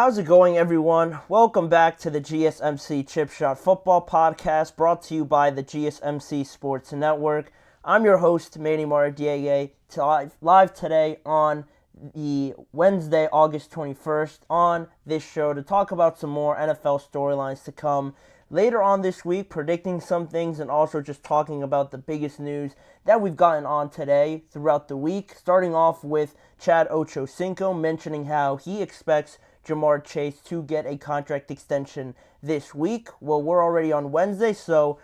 How's it going, everyone? Welcome back to the GSMC Chip Shot Football Podcast, brought to you by the GSMC Sports Network. I'm your host, Manny Maradiaga, live today on the Wednesday, August 21st, on this show to talk about some more NFL storylines to come later on this week, predicting some things and also just talking about the biggest news that we've gotten on today throughout the week. Starting off with Chad Ochocinco mentioning how he expects Ja'Marr Chase to get a contract extension this week. Well, we're already on Wednesday, so,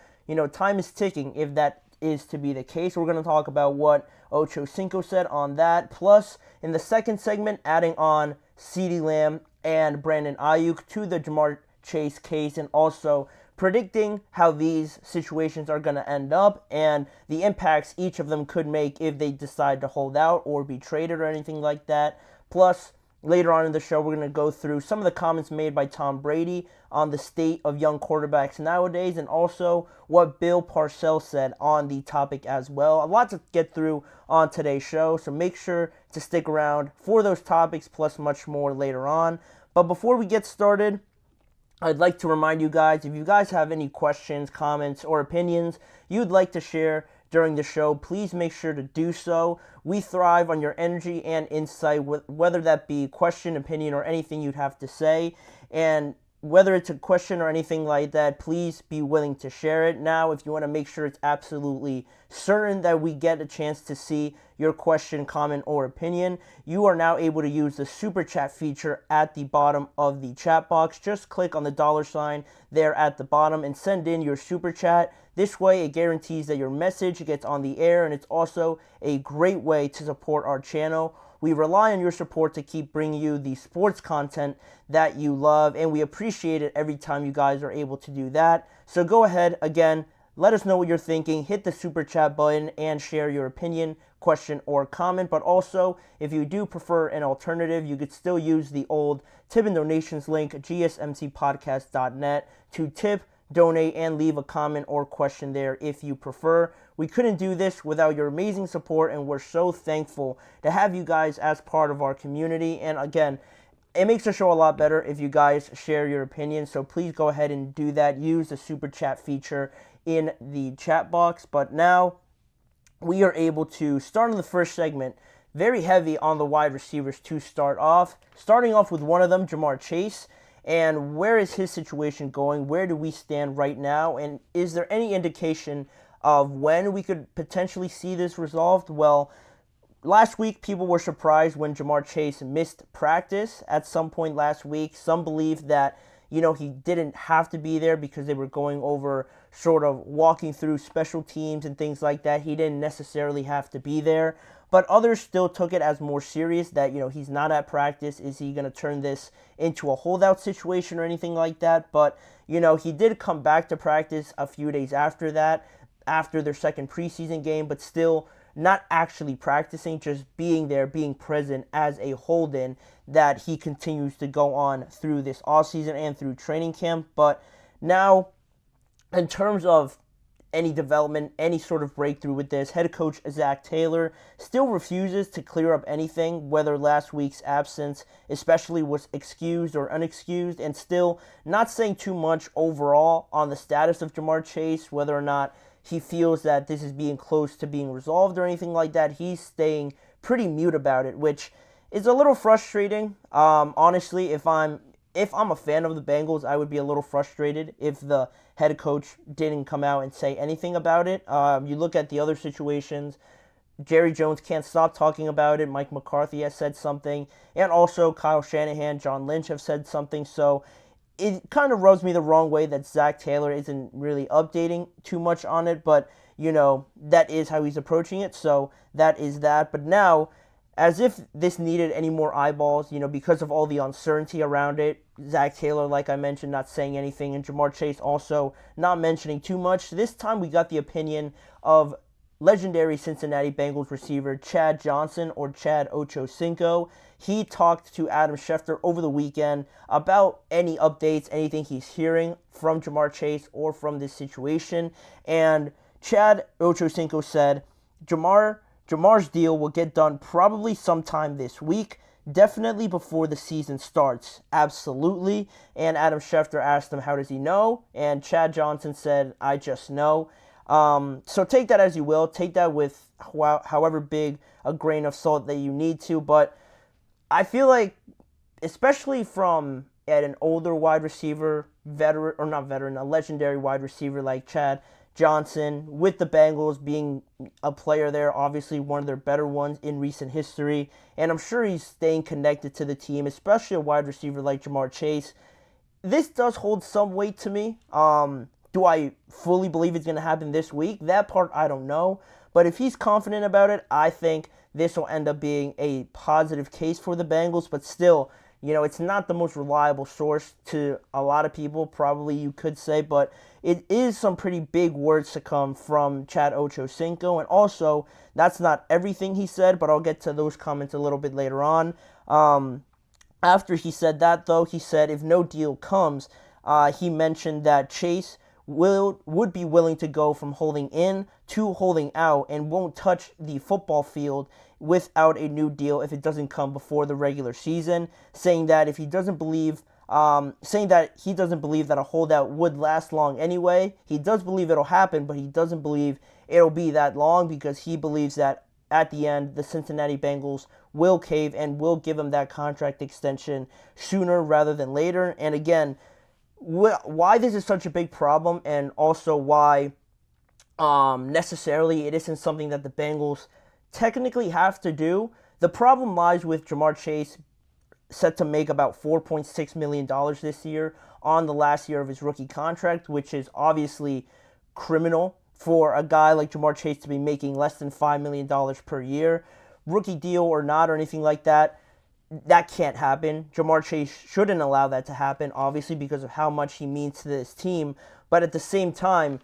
time is ticking if that is to be the case. We're going to talk about what Ochocinco said on that. Plus, in the second segment, adding on CeeDee Lamb and Brandon Aiyuk to the Ja'Marr Chase case, and also predicting how these situations are going to end up and the impacts each of them could make if they decide to hold out or be traded or anything like that. Plus, later on in the show, we're going to go through some of the comments made by Tom Brady on the state of young quarterbacks nowadays, and also what Bill Parcells said on the topic as well. A lot to get through on today's show, so make sure to stick around for those topics, plus much more later on. But before we get started, I'd like to remind you guys, if you guys have any questions, comments, or opinions you'd like to share during the show, please make sure to do so. We thrive on your energy and insight, whether that be question, opinion, or anything you'd have to say. And whether it's a question or anything like that, please be willing to share it. Now, if you want to make sure it's absolutely certain that we get a chance to see your question, comment, or opinion, you are now able to use the Super Chat feature at the bottom of the chat box. Just click on the $ there at the bottom and send in your Super Chat. This way, it guarantees that your message gets on the air, and it's also a great way to support our channel. We rely on your support to keep bringing you the sports content that you love, and we appreciate it every time you guys are able to do that. So go ahead, again, let us know what you're thinking. Hit the Super Chat button and share your opinion, question, or comment. But also, if you do prefer an alternative, you could still use the old tip and donations link, gsmcpodcast.net, to tip, donate, and leave a comment or question there if you prefer. We couldn't do this without your amazing support, and we're so thankful to have you guys as part of our community. And again, it makes the show a lot better if you guys share your opinions, so please go ahead and do that. Use the Super Chat feature in the chat box. But now we are able to start on the first segment, very heavy on the wide receivers to start off. Starting off with one of them, Ja'Marr Chase. And where is his situation going? Where do we stand right now? And is there any indication of when we could potentially see this resolved? Well, last week people were surprised when Ja'Marr Chase missed practice at some point last week. Some believe that, he didn't have to be there because they were going over sort of walking through special teams and things like that. He didn't necessarily have to be there. But others still took it as more serious that, he's not at practice. Is he going to turn this into a holdout situation or anything like that? But, he did come back to practice a few days after that, after their second preseason game, but still not actually practicing, just being there, being present as a hold-in that he continues to go on through this offseason and through training camp. But now, in terms of any development, any sort of breakthrough with this, head coach Zac Taylor still refuses to clear up anything, whether last week's absence especially was excused or unexcused, and still not saying too much overall on the status of Ja'Marr Chase, whether or not he feels that this is being close to being resolved or anything like that. He's staying pretty mute about it, which is a little frustrating. Honestly, if I'm a fan of the Bengals, I would be a little frustrated if the head coach didn't come out and say anything about it. You look at the other situations, Jerry Jones can't stop talking about it. Mike McCarthy has said something, and also Kyle Shanahan, John Lynch have said something. So it kind of rubs me the wrong way that Zac Taylor isn't really updating too much on it, but, that is how he's approaching it, so that is that. But now, as if this needed any more eyeballs, because of all the uncertainty around it, Zac Taylor, like I mentioned, not saying anything, and Ja'Marr Chase also not mentioning too much. This time we got the opinion of legendary Cincinnati Bengals receiver Chad Johnson, or Chad Ochocinco. He talked to Adam Schefter over the weekend about any updates, anything he's hearing from Ja'Marr Chase or from this situation. And Chad Ochocinco said Ja'Marr's deal will get done probably sometime this week. definitely before the season starts. Absolutely. And Adam Schefter asked him, how does he know? And Chad Johnson said, I just know. So take that as you will. Take that with however big a grain of salt that you need to. But I feel like, especially from at an older wide receiver, a legendary wide receiver like Chad Johnson, with the Bengals being a player there, obviously one of their better ones in recent history, and I'm sure he's staying connected to the team, especially a wide receiver like Jamar Chase. This does hold some weight to me. Do I fully believe it's going to happen this week? That part I don't know, but if he's confident about it, I think this will end up being a positive case for the Bengals, but still, it's not the most reliable source to a lot of people, probably you could say, but it is some pretty big words to come from Chad Ochocinco, and also, that's not everything he said, but I'll get to those comments a little bit later on. After he said that, though, he said if no deal comes, he mentioned that Chase would be willing to go from holding in to holding out and won't touch the football field without a new deal if it doesn't come before the regular season, saying that he doesn't believe that a holdout would last long anyway. He does believe it'll happen, but he doesn't believe it'll be that long because he believes that at the end, the Cincinnati Bengals will cave and will give him that contract extension sooner rather than later. And again, why this is such a big problem, and also why necessarily it isn't something that the Bengals technically have to do. The problem lies with Jamar Chase, set to make about $4.6 million this year on the last year of his rookie contract, which is obviously criminal for a guy like Jamar Chase to be making less than $5 million per year. Rookie deal or not or anything like that, that can't happen. Jamar Chase shouldn't allow that to happen, obviously, because of how much he means to this team. But at the same time,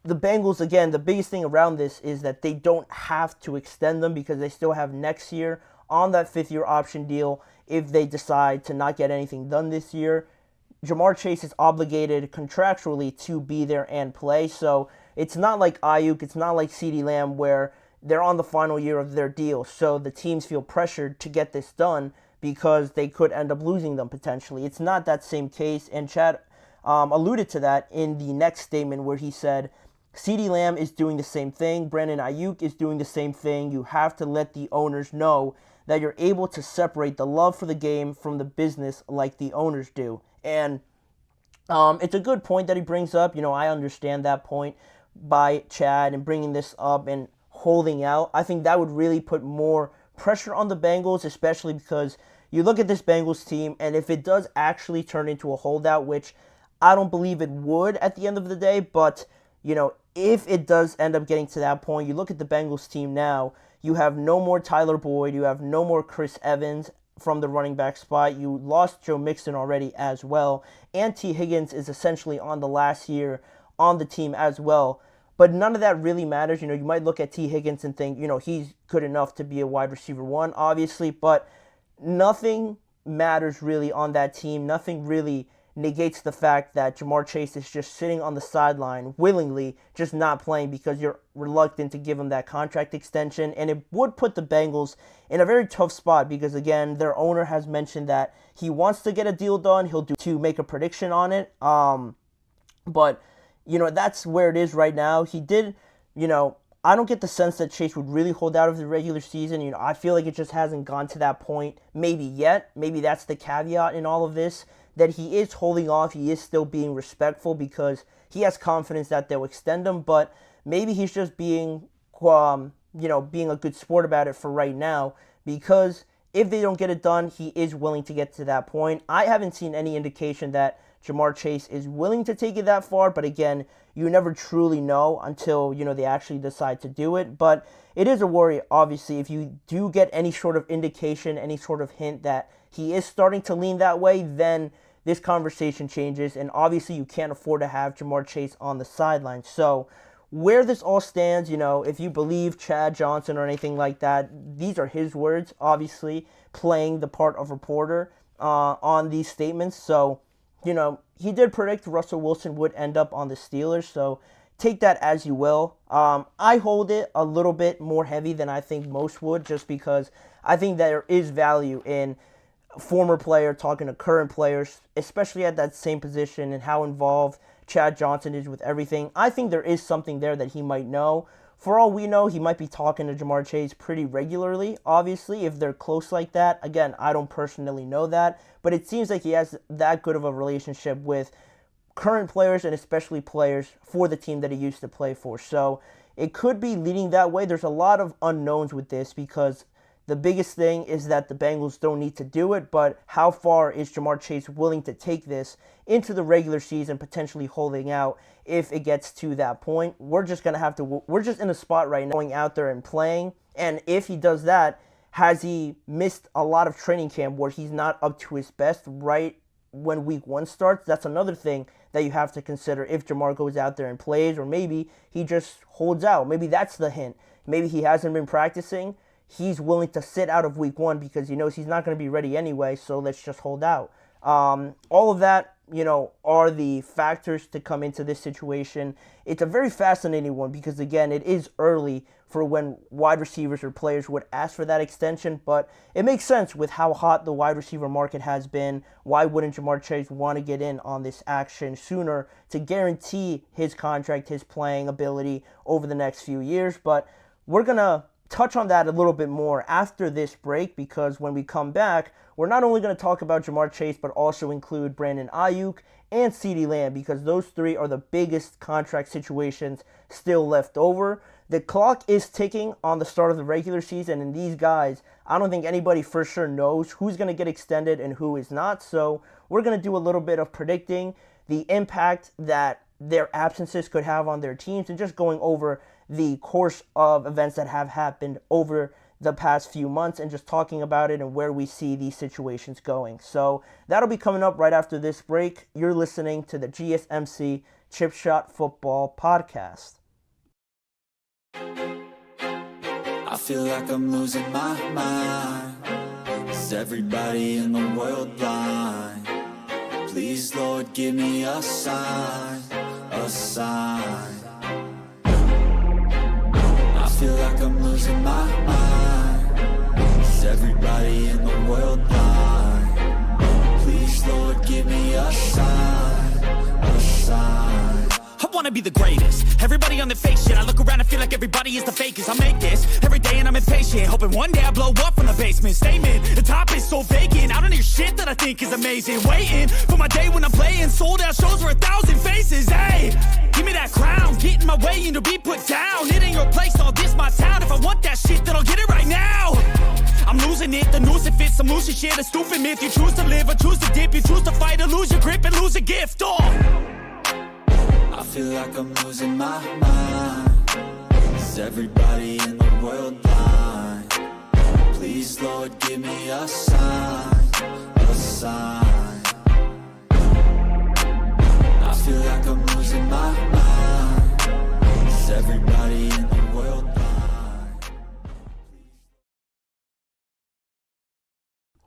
the Bengals, again, the biggest thing around this is that they don't have to extend them because they still have next year on that fifth-year option deal if they decide to not get anything done this year. Jamar Chase is obligated contractually to be there and play, so it's not like Aiyuk, it's not like CeeDee Lamb where they're on the final year of their deal, so the teams feel pressured to get this done because they could end up losing them potentially. It's not that same case, and Chad alluded to that in the next statement where he said, CeeDee Lamb is doing the same thing, Brandon Aiyuk is doing the same thing. You have to let the owners know that you're able to separate the love for the game from the business like the owners do. And it's a good point that he brings up. I understand that point by Chad and bringing this up and holding out. I think that would really put more pressure on the Bengals, especially because you look at this Bengals team, and if it does actually turn into a holdout, which I don't believe it would at the end of the day, but, if it does end up getting to that point, you look at the Bengals team now, you have no more Tyler Boyd, you have no more Chris Evans from the running back spot, you lost Joe Mixon already as well, and T. Higgins is essentially on the last year on the team as well. But none of that really matters. You might look at T. Higgins and think, he's good enough to be a wide receiver one, obviously, but nothing matters really on that team. Nothing really negates the fact that Jamar Chase is just sitting on the sideline willingly, just not playing because you're reluctant to give him that contract extension. And it would put the Bengals in a very tough spot because, again, their owner has mentioned that he wants to get a deal done. He'll do to make a prediction on it. But that's where it is right now. He did, I don't get the sense that Chase would really hold out of the regular season. I feel like it just hasn't gone to that point maybe yet. Maybe that's the caveat in all of this, that he is holding off. He is still being respectful because he has confidence that they'll extend him, but maybe he's just being, being a good sport about it for right now because if they don't get it done, he is willing to get to that point. I haven't seen any indication that Jamar Chase is willing to take it that far, but again, you never truly know until, they actually decide to do it. But it is a worry, obviously, if you do get any sort of indication, any sort of hint that he is starting to lean that way, then this conversation changes, and obviously you can't afford to have Jamar Chase on the sideline. So where this all stands, if you believe Chad Johnson or anything like that, these are his words, obviously, playing the part of reporter on these statements. So, he did predict Russell Wilson would end up on the Steelers, so take that as you will. I hold it a little bit more heavy than I think most would, just because I think there is value in a former player talking to current players, especially at that same position, and how involved Chad Johnson is with everything. I think there is something there that he might know. For all we know, he might be talking to Ja'Marr Chase pretty regularly, obviously, if they're close like that. Again, I don't personally know that, but it seems like he has that good of a relationship with current players and especially players for the team that he used to play for. So it could be leading that way. There's a lot of unknowns with this because the biggest thing is that the Bengals don't need to do it, but how far is Ja'Marr Chase willing to take this into the regular season, potentially holding out if it gets to that point? We're just in a spot right now going out there and playing, and if he does that, has he missed a lot of training camp where he's not up to his best right when week 1 starts? That's another thing that you have to consider if Ja'Marr goes out there and plays, or maybe he just holds out. Maybe that's the hint. Maybe he hasn't been practicing. He's willing to sit out of week 1 because he knows he's not going to be ready anyway, so let's just hold out. All of that, are the factors to come into this situation. It's a very fascinating one because, again, it is early for when wide receivers or players would ask for that extension, but it makes sense with how hot the wide receiver market has been. Why wouldn't Ja'Marr Chase want to get in on this action sooner to guarantee his contract, his playing ability over the next few years? But we're going to touch on that a little bit more after this break, because when we come back, we're not only going to talk about Ja'Marr Chase, but also include Brandon Aiyuk and CeeDee Lamb, because those three are the biggest contract situations still left over. The clock is ticking on the start of the regular season, and these guys, I don't think anybody for sure knows who's going to get extended and who is not. So we're going to do a little bit of predicting the impact that their absences could have on their teams, and just going over the course of events that have happened over the past few months, and just talking about it and where we see these situations going. So that'll be coming up right after this break. You're listening to the GSMC Chip Shot Football Podcast. I feel like I'm losing my mind. Is everybody in the world blind? Please, Lord, give me a sign, a sign. I feel like I'm losing my mind. Is everybody in the world blind? Please, Lord, give me a sign, a sign. I wanna be the greatest. Everybody on the fake shit. I look around and feel like everybody is the fakest. I make this every day and I'm impatient, hoping one day I blow up from the basement. Statement, the top is so vacant. I don't hear shit that I think is amazing. Waiting for my day when I'm playing sold out shows for 1,000 faces. Hey, give me that crown, get in my way and to be put down. It ain't your place, all this my town. If I want that shit, then I'll get it right now. I'm losing it, the noose it fits. I'm losing shit, a stupid myth. You choose to live or choose to dip. You choose to fight or lose your grip and lose a gift. I feel like I'm losing my mind. Is everybody in the world blind? Please, Lord, give me a sign, a sign. I feel like I'm losing my mind. Is everybody in the world blind?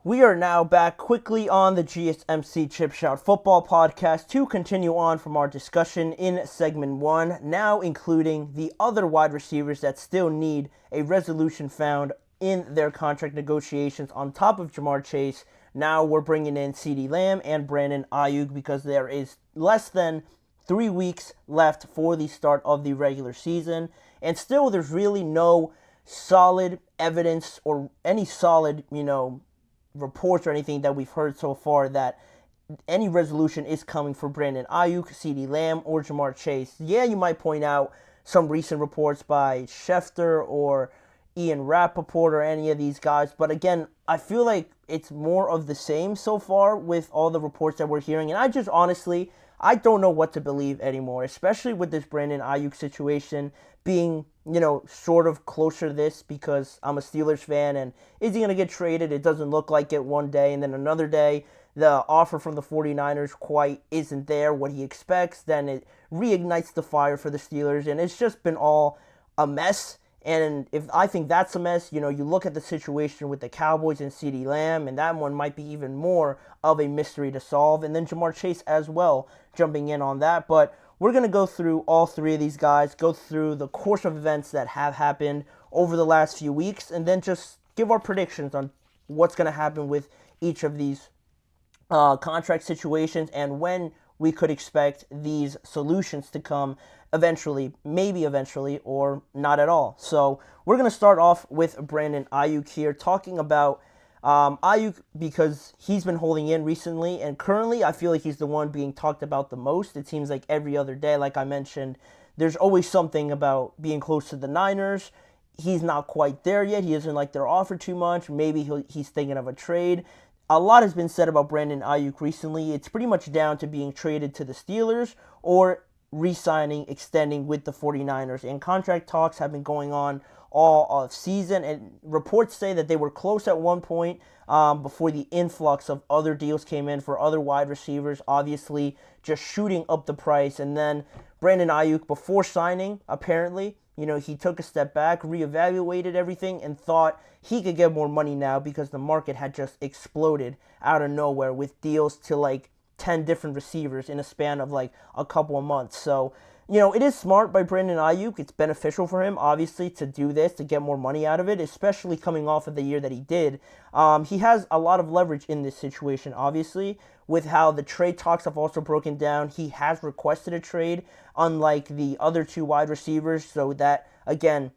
We are now back quickly on the GSMC Chip Shot Football Podcast to continue on from our discussion in segment 1, now including the other wide receivers that still need a resolution found in their contract negotiations on top of Ja'Marr Chase. Now we're bringing in CeeDee Lamb and Brandon Aiyuk because there is less than 3 weeks left for the start of the regular season, and still there's really no solid evidence or any solid, reports or anything that we've heard so far that any resolution is coming for Brandon Aiyuk, CeeDee Lamb, or Ja'Marr Chase. Yeah, you might point out some recent reports by Schefter or Ian Rappaport or any of these guys, but again, I feel like it's more of the same so far with all the reports that we're hearing, and I don't know what to believe anymore, especially with this Brandon Aiyuk situation being, sort of closer to this, because I'm a Steelers fan, and is he going to get traded? It doesn't look like it one day, and then another day, the offer from the 49ers quite isn't there, what he expects, then it reignites the fire for the Steelers, and it's just been all a mess. And if I think that's a mess, you look at the situation with the Cowboys and CeeDee Lamb, and that one might be even more of a mystery to solve. And then Ja'Marr Chase as well, jumping in on that. But we're going to go through all three of these guys, go through the course of events that have happened over the last few weeks, and then just give our predictions on what's going to happen with each of these contract situations and when we could expect these solutions to come eventually, maybe eventually, or not at all. So we're going to start off with Brandon Aiyuk here, talking about Aiyuk because he's been holding in recently, and currently I feel like he's the one being talked about the most. It seems like every other day, like I mentioned, there's always something about being close to the Niners. He's not quite there yet. He doesn't like their offer too much. Maybe he's thinking of a trade. A lot has been said about Brandon Aiyuk recently. It's pretty much down to being traded to the Steelers or re-signing, extending with the 49ers. And contract talks have been going on all off season, and reports say that they were close at one point before the influx of other deals came in for other wide receivers, obviously just shooting up the price. And then Brandon Aiyuk, before signing, apparently, he took a step back, reevaluated everything, and thought he could get more money now because the market had just exploded out of nowhere with deals to like 10 different receivers in a span of like a couple of months. So, it is smart by Brandon Aiyuk. It's beneficial for him, obviously, to do this, to get more money out of it, especially coming off of the year that he did. He has a lot of leverage in this situation, obviously, with how the trade talks have also broken down. He has requested a trade, unlike the other two wide receivers, so that, again,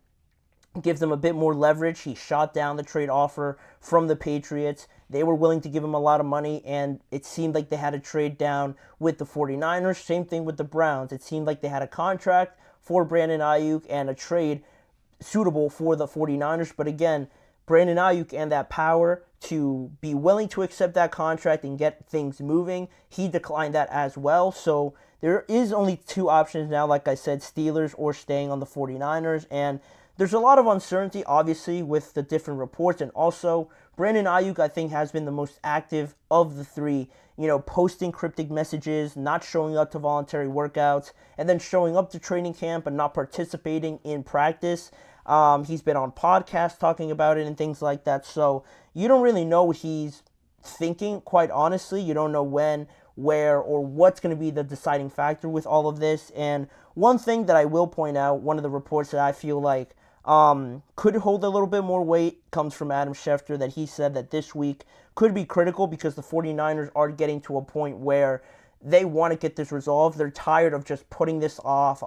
gives them a bit more leverage. He shot down the trade offer from the Patriots. They were willing to give him a lot of money, and it seemed like they had a trade down with the 49ers. Same thing with the Browns. It seemed like they had a contract for Brandon Aiyuk and a trade suitable for the 49ers. But again, Brandon Aiyuk and that power to be willing to accept that contract and get things moving, he declined that as well. So there is only two options now, like I said, Steelers or staying on the 49ers. And there's a lot of uncertainty, obviously, with the different reports. And also, Brandon Aiyuk, I think, has been the most active of the three, posting cryptic messages, not showing up to voluntary workouts, and then showing up to training camp and not participating in practice. He's been on podcasts talking about it and things like that. So you don't really know what he's thinking, quite honestly. You don't know when, where, or what's going to be the deciding factor with all of this. And one thing that I will point out, one of the reports that I feel like could hold a little bit more weight comes from Adam Schefter, that he said that this week could be critical because the 49ers are getting to a point where they want to get this resolved. They're tired of just putting this off,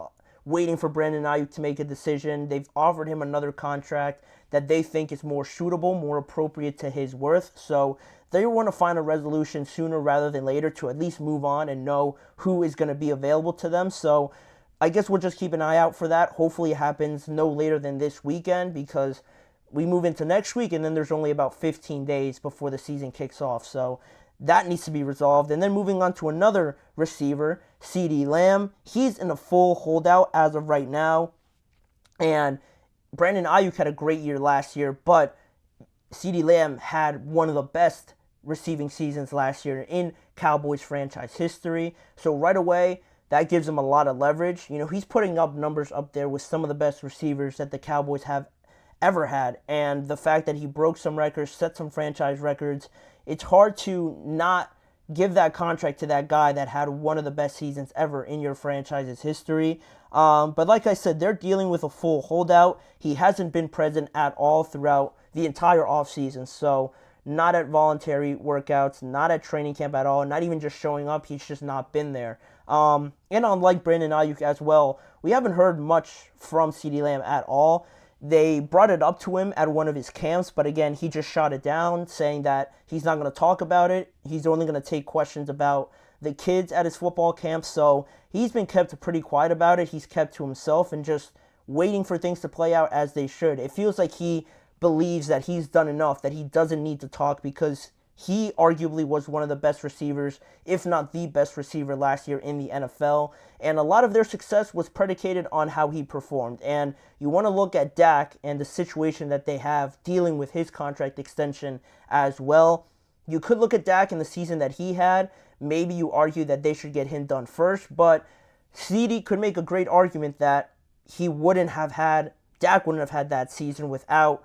waiting for Brandon Aiyuk to make a decision. They've offered him another contract that they think is more suitable, more appropriate to his worth. So they want to find a resolution sooner rather than later to at least move on and know who is going to be available to them. So I guess we'll just keep an eye out for that. Hopefully it happens no later than this weekend, because we move into next week and then there's only about 15 days before the season kicks off. So that needs to be resolved. And then moving on to another receiver, CeeDee Lamb. He's in a full holdout as of right now. And Brandon Aiyuk had a great year last year, but CeeDee Lamb had one of the best receiving seasons last year in Cowboys franchise history. So right away, that gives him a lot of leverage. He's putting up numbers up there with some of the best receivers that the Cowboys have ever had. And the fact that he broke some records, set some franchise records, it's hard to not give that contract to that guy that had one of the best seasons ever in your franchise's history. But like I said, they're dealing with a full holdout. He hasn't been present at all throughout the entire offseason. So not at voluntary workouts, not at training camp at all, not even just showing up. He's just not been there. And unlike Brandon Aiyuk as well, we haven't heard much from CeeDee Lamb at all. They brought it up to him at one of his camps, but again, he just shot it down, saying that he's not going to talk about it. He's only going to take questions about the kids at his football camp. So he's been kept pretty quiet about it. He's kept to himself and just waiting for things to play out as they should. It feels like he believes that he's done enough, that he doesn't need to talk, because he arguably was one of the best receivers, if not the best receiver last year in the NFL. And a lot of their success was predicated on how he performed. And you want to look at Dak and the situation that they have dealing with his contract extension as well. You could look at Dak in the season that he had. Maybe you argue that they should get him done first. But CeeDee could make a great argument that Dak wouldn't have had that season without,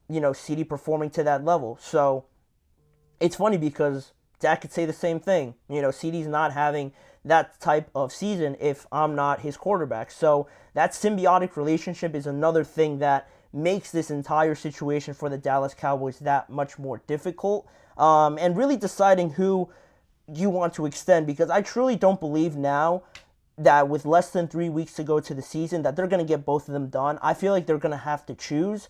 CeeDee performing to that level. So it's funny because Dak could say the same thing. CeeDee's not having that type of season if I'm not his quarterback. So that symbiotic relationship is another thing that makes this entire situation for the Dallas Cowboys that much more difficult. And really deciding who you want to extend, because I truly don't believe now that with less than 3 weeks to go to the season that they're going to get both of them done. I feel like they're going to have to choose,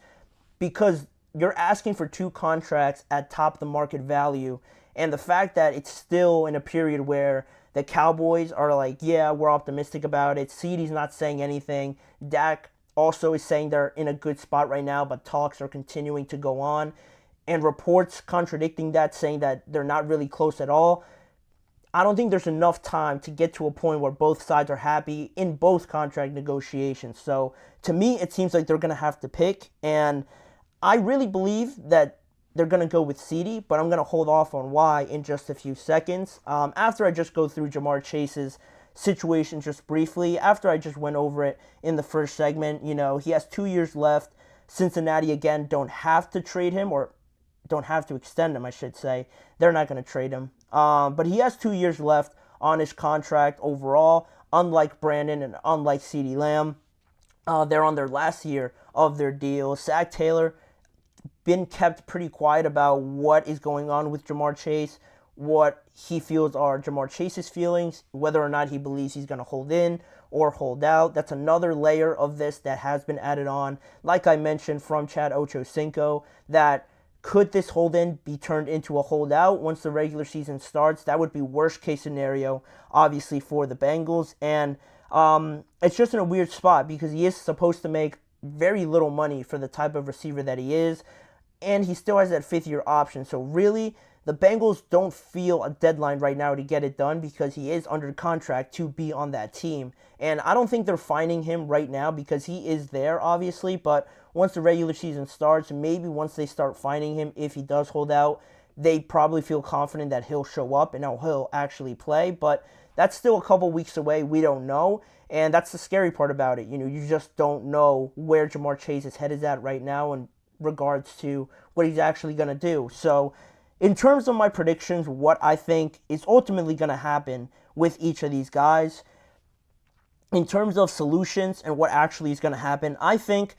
because you're asking for 2 contracts at top of the market value, and the fact that it's still in a period where the Cowboys are like, yeah, we're optimistic about it. CeeDee's not saying anything. Dak also is saying they're in a good spot right now, but talks are continuing to go on, and reports contradicting that, saying that they're not really close at all. I don't think there's enough time to get to a point where both sides are happy in both contract negotiations. So to me, it seems like they're going to have to pick, and I really believe that they're going to go with CeeDee, but I'm going to hold off on why in just a few seconds. After I just go through Ja'Marr Chase's situation just briefly, after I just went over it in the first segment, he has 2 years left. Cincinnati, again, don't have to trade him, or don't have to extend him, I should say. They're not going to trade him. But he has 2 years left on his contract overall, unlike Brandon and unlike CeeDee Lamb. They're on their last year of their deal. Zach Taylor been kept pretty quiet about what is going on with Ja'Marr Chase, what he feels are Ja'Marr Chase's feelings, whether or not he believes he's going to hold in or hold out. That's another layer of this that has been added on, like I mentioned, from Chad Ochocinco, that could this hold-in be turned into a holdout once the regular season starts? That would be worst-case scenario, obviously, for the Bengals. And it's just in a weird spot because he is supposed to make very little money for the type of receiver that he is, and he still has that fifth-year option. So really, the Bengals don't feel a deadline right now to get it done because he is under contract to be on that team. And I don't think they're finding him right now because he is there, obviously, but once the regular season starts, maybe once they start finding him, if he does hold out, they probably feel confident that he'll show up and he'll actually play. But that's still a couple weeks away. We don't know. And that's the scary part about it. You just don't know where Ja'Marr Chase's head is at right now in regards to what he's actually going to do. So in terms of my predictions, what I think is ultimately going to happen with each of these guys, in terms of solutions and what actually is going to happen, I think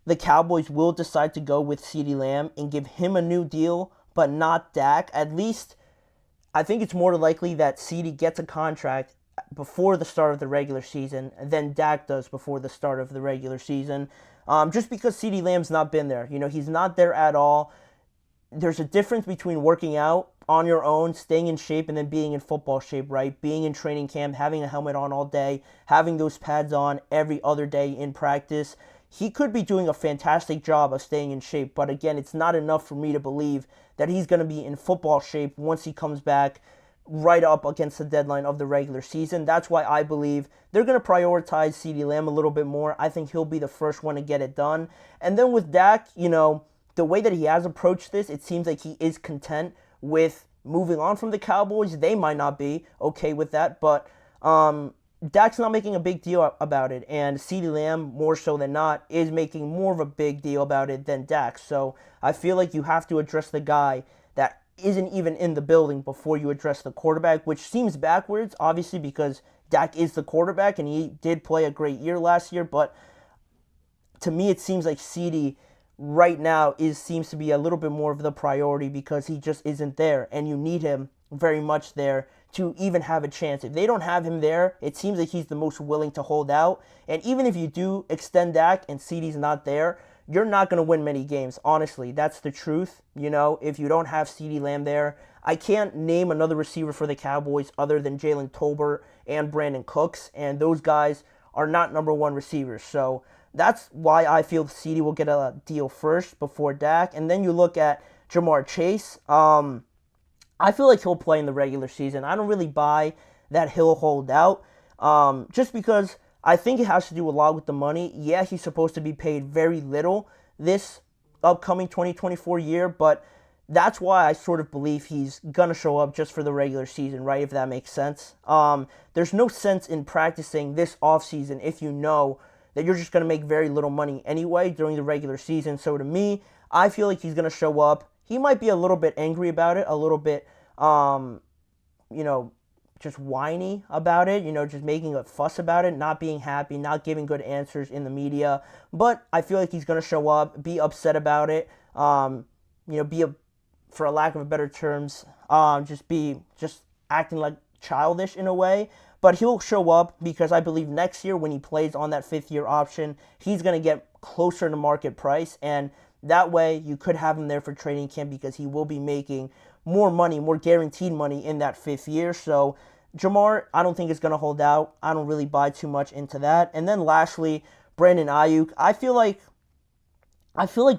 the Cowboys will decide to go with CeeDee Lamb and give him a new deal, but not Dak. At least I think it's more likely that CeeDee gets a contract before the start of the regular season than Dak does before the start of the regular season. Just because CeeDee Lamb's not been there. He's not there at all. There's a difference between working out on your own, staying in shape, and then being in football shape, right? Being in training camp, having a helmet on all day, having those pads on every other day in practice. He could be doing a fantastic job of staying in shape, but again, it's not enough for me to believe that he's going to be in football shape once he comes back right up against the deadline of the regular season. That's why I believe they're going to prioritize CeeDee Lamb a little bit more. I think he'll be the first one to get it done. And then with Dak, the way that he has approached this, it seems like he is content with moving on from the Cowboys. They might not be okay with that, but Dak's not making a big deal about it, and CeeDee Lamb, more so than not, is making more of a big deal about it than Dak. So I feel like you have to address the guy that isn't even in the building before you address the quarterback, which seems backwards, obviously, because Dak is the quarterback, and he did play a great year last year, but to me it seems like CeeDee right now seems to be a little bit more of the priority because he just isn't there, and you need him very much there to even have a chance. If they don't have him there, it seems like he's the most willing to hold out. And even if you do extend Dak and CeeDee's not there, you're not going to win many games. Honestly, that's the truth. If you don't have CeeDee Lamb there, I can't name another receiver for the Cowboys other than Jalen Tolbert and Brandon Cooks, and those guys are not number one receivers. So that's why I feel CeeDee will get a deal first before Dak. And then you look at Ja'Marr Chase. I feel like he'll play in the regular season. I don't really buy that he'll hold out, just because I think it has to do a lot with the money. Yeah, he's supposed to be paid very little this upcoming 2024 year, but that's why I sort of believe he's going to show up just for the regular season, right, if that makes sense. There's no sense in practicing this offseason if you know that you're just going to make very little money anyway during the regular season. So to me, I feel like he's going to show up. He might be a little bit angry about it, a little bit, just whiny about it, just making a fuss about it, not being happy, not giving good answers in the media. But I feel like he's going to show up, be upset about it, for a lack of better terms, just acting like childish in a way. But he'll show up because I believe next year when he plays on that 5th-year option, he's going to get closer to market price. And that way you could have him there for training camp because he will be making more money, more guaranteed money in that 5th year. So Jamar, I don't think is going to hold out. I don't really buy too much into that. And then lastly, Brandon Aiyuk. I feel like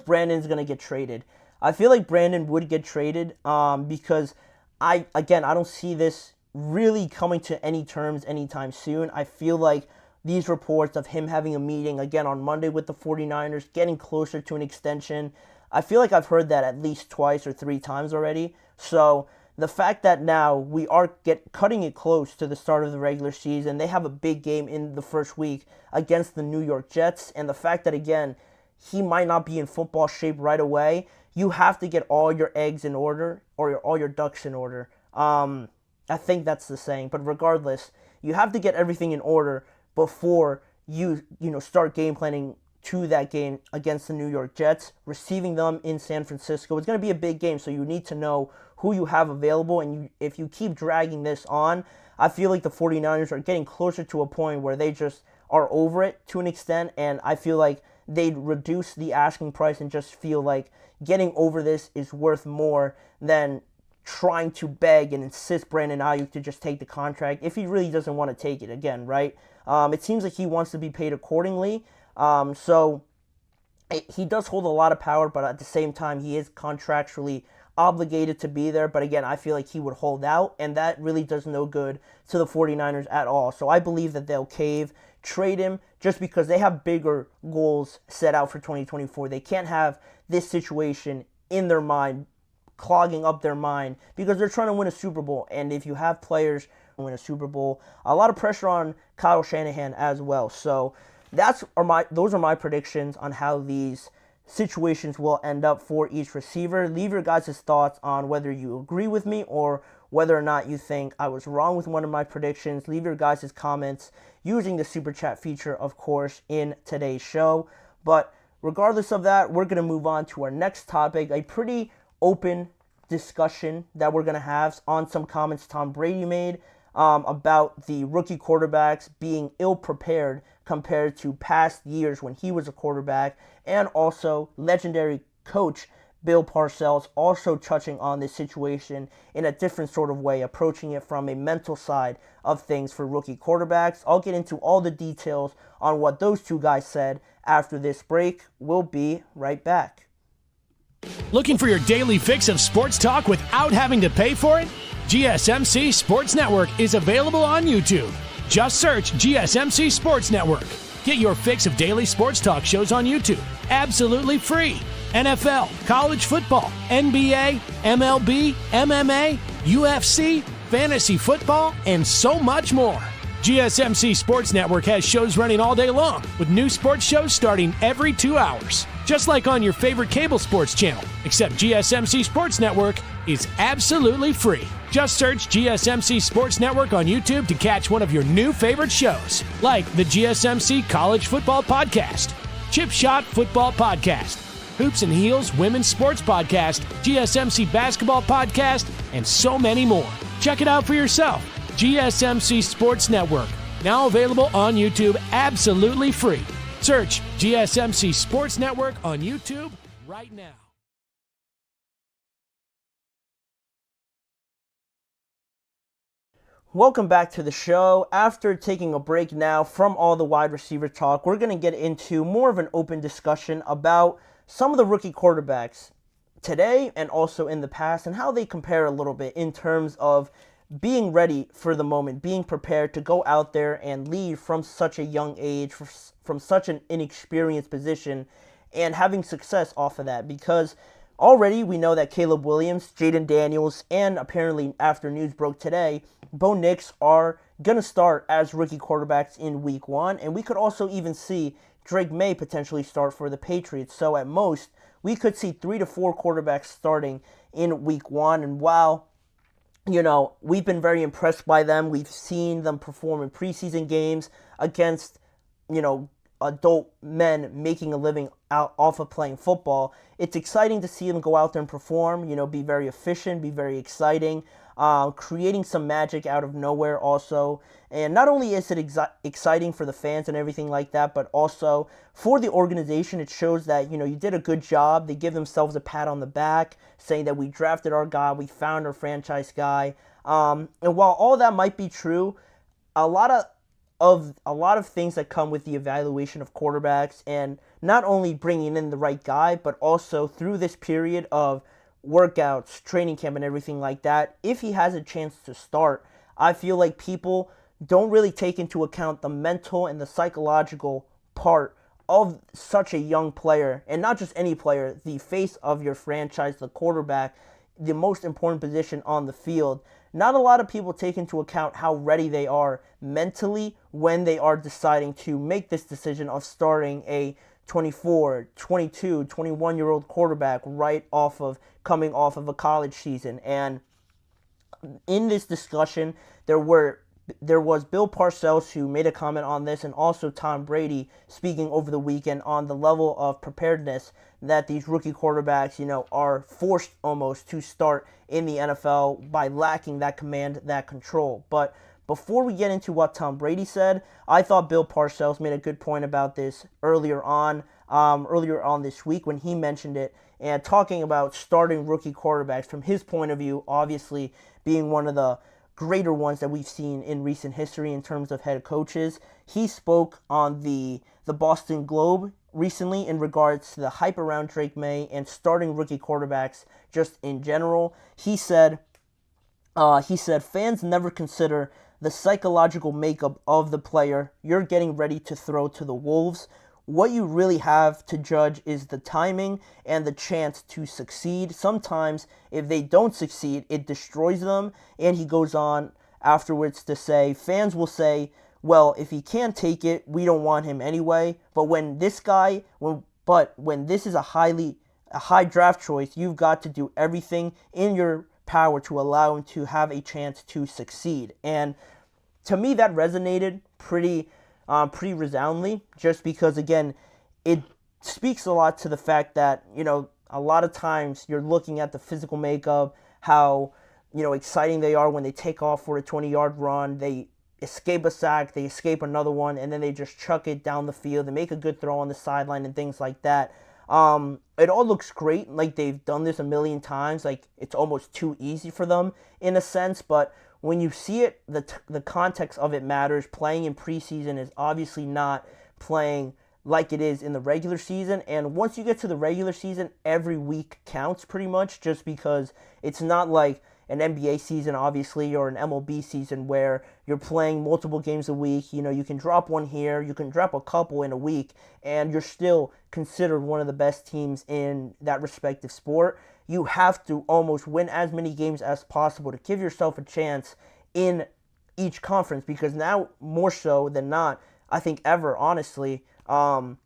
Brandon's going to get traded. I feel like Brandon would get traded because I don't see this really coming to any terms anytime soon. I feel like these reports of him having a meeting again on Monday with the 49ers, getting closer to an extension, I feel like I've heard that at least twice or 3 times already. So the fact that now we are cutting it close to the start of the regular season, they have a big game in the first week against the New York Jets, and the fact that, again, he might not be in football shape right away, you have to get all your eggs in order, or all your ducks in order. I think that's the saying, but regardless, you have to get everything in order before you start game planning to that game against the New York Jets, receiving them in San Francisco. It's going to be a big game, so you need to know who you have available, and if you keep dragging this on, I feel like the 49ers are getting closer to a point where they just are over it to an extent, and I feel like they'd reduce the asking price and just feel like getting over this is worth more than trying to beg and insist Brandon Aiyuk to just take the contract if he really doesn't want to take it again, right? It seems like he wants to be paid accordingly. So he does hold a lot of power, but at the same time, he is contractually obligated to be there. But again, I feel like he would hold out, and that really does no good to the 49ers at all. So I believe that they'll cave, trade him, just because they have bigger goals set out for 2024. They can't have this situation in their mind, clogging up their mind, because they're trying to win a Super Bowl. And if you have players who win a Super Bowl, a lot of pressure on Kyle Shanahan as well. So those are my predictions on how these situations will end up for each receiver. Leave your guys' thoughts on whether you agree with me or whether or not you think I was wrong with one of my predictions. Leave your guys' comments using the Super Chat feature, of course, in today's show. But regardless of that, we're going to move on to our next topic, a pretty open discussion that we're going to have on some comments Tom Brady made about the rookie quarterbacks being ill-prepared compared to past years when he was a quarterback, and also legendary coach Bill Parcells also touching on this situation in a different sort of way, approaching it from a mental side of things for rookie quarterbacks. I'll get into all the details on what those two guys said after this break. We'll be right back. Looking for your daily fix of sports talk without having to pay for it? GSMC Sports Network is available on YouTube. Just search GSMC Sports Network. Get your fix of daily sports talk shows on YouTube, absolutely free. NFL, college football, NBA, MLB, MMA, UFC, fantasy football, and so much more. GSMC Sports Network has shows running all day long, with new sports shows starting every 2 hours. Just like on your favorite cable sports channel, except GSMC Sports Network is absolutely free. Just search GSMC Sports Network on YouTube to catch one of your new favorite shows, like the GSMC College Football Podcast, Chip Shot Football Podcast, Hoops and Heels Women's Sports Podcast, GSMC Basketball Podcast, and so many more. Check it out for yourself. GSMC Sports Network, now available on YouTube absolutely free. Search GSMC Sports Network on YouTube right now. Welcome back to the show. After taking a break now from all the wide receiver talk, we're going to get into more of an open discussion about some of the rookie quarterbacks today and also in the past, and how they compare a little bit in terms of being ready for the moment, being prepared to go out there and lead from such a young age, from such an inexperienced position, and having success off of that. Because already we know that Caleb Williams, Jaden Daniels, and apparently after news broke today, Bo Nix are going to start as rookie quarterbacks in week 1. And we could also even see Drake May potentially start for the Patriots. So at most, we could see 3 to 4 quarterbacks starting in week 1. And while we've been very impressed by them. We've seen them perform in preseason games against, adult men making a living out off of playing football. It's exciting to see them go out there and perform, be very efficient, be very exciting, creating some magic out of nowhere also. And not only is it exciting for the fans and everything like that, but also for the organization. It shows that, you did a good job. They give themselves a pat on the back, saying that we drafted our guy, we found our franchise guy. And while all that might be true, a lot of things that come with the evaluation of quarterbacks, and not only bringing in the right guy, but also through this period of workouts, training camp, and everything like that, if he has a chance to start, I feel like people don't really take into account the mental and the psychological part of such a young player, and not just any player, the face of your franchise, the quarterback, the most important position on the field. Not a lot of people take into account how ready they are mentally when they are deciding to make this decision of starting a 24, 22, 21-year-old quarterback coming off of a college season. And in this discussion, there was Bill Parcells, who made a comment on this, and also Tom Brady speaking over the weekend on the level of preparedness that these rookie quarterbacks, are forced almost to start in the NFL by lacking that command, that control. But before we get into what Tom Brady said, I thought Bill Parcells made a good point about this earlier on this week when he mentioned it, and talking about starting rookie quarterbacks from his point of view, obviously being one of the greater ones that we've seen in recent history in terms of head coaches. He spoke on the Boston Globe recently in regards to the hype around Drake May and starting rookie quarterbacks just in general. He said, fans never consider the psychological makeup of the player you're getting ready to throw to the wolves. What you really have to judge is the timing and the chance to succeed. Sometimes, if they don't succeed, it destroys them. And he goes on afterwards to say, fans will say, well, if he can't take it, we don't want him anyway. But when this is a high draft choice, you've got to do everything in your power to allow him to have a chance to succeed. And to me, that resonated pretty resoundingly, just because, again, it speaks a lot to the fact that, a lot of times you're looking at the physical makeup, how, exciting they are when they take off for a 20-yard run, they escape a sack, they escape another one, and then they just chuck it down the field, they make a good throw on the sideline and things like that. It all looks great, like they've done this a million times, like it's almost too easy for them in a sense, but when you see it, the context of it matters. Playing in preseason is obviously not playing like it is in the regular season. And once you get to the regular season, every week counts pretty much, just because it's not like an NBA season, obviously, or an MLB season where you're playing multiple games a week. You can drop one here, you can drop a couple in a week, and you're still considered one of the best teams in that respective sport. You have to almost win as many games as possible to give yourself a chance in each conference, because now, more so than not, I think ever, honestly, the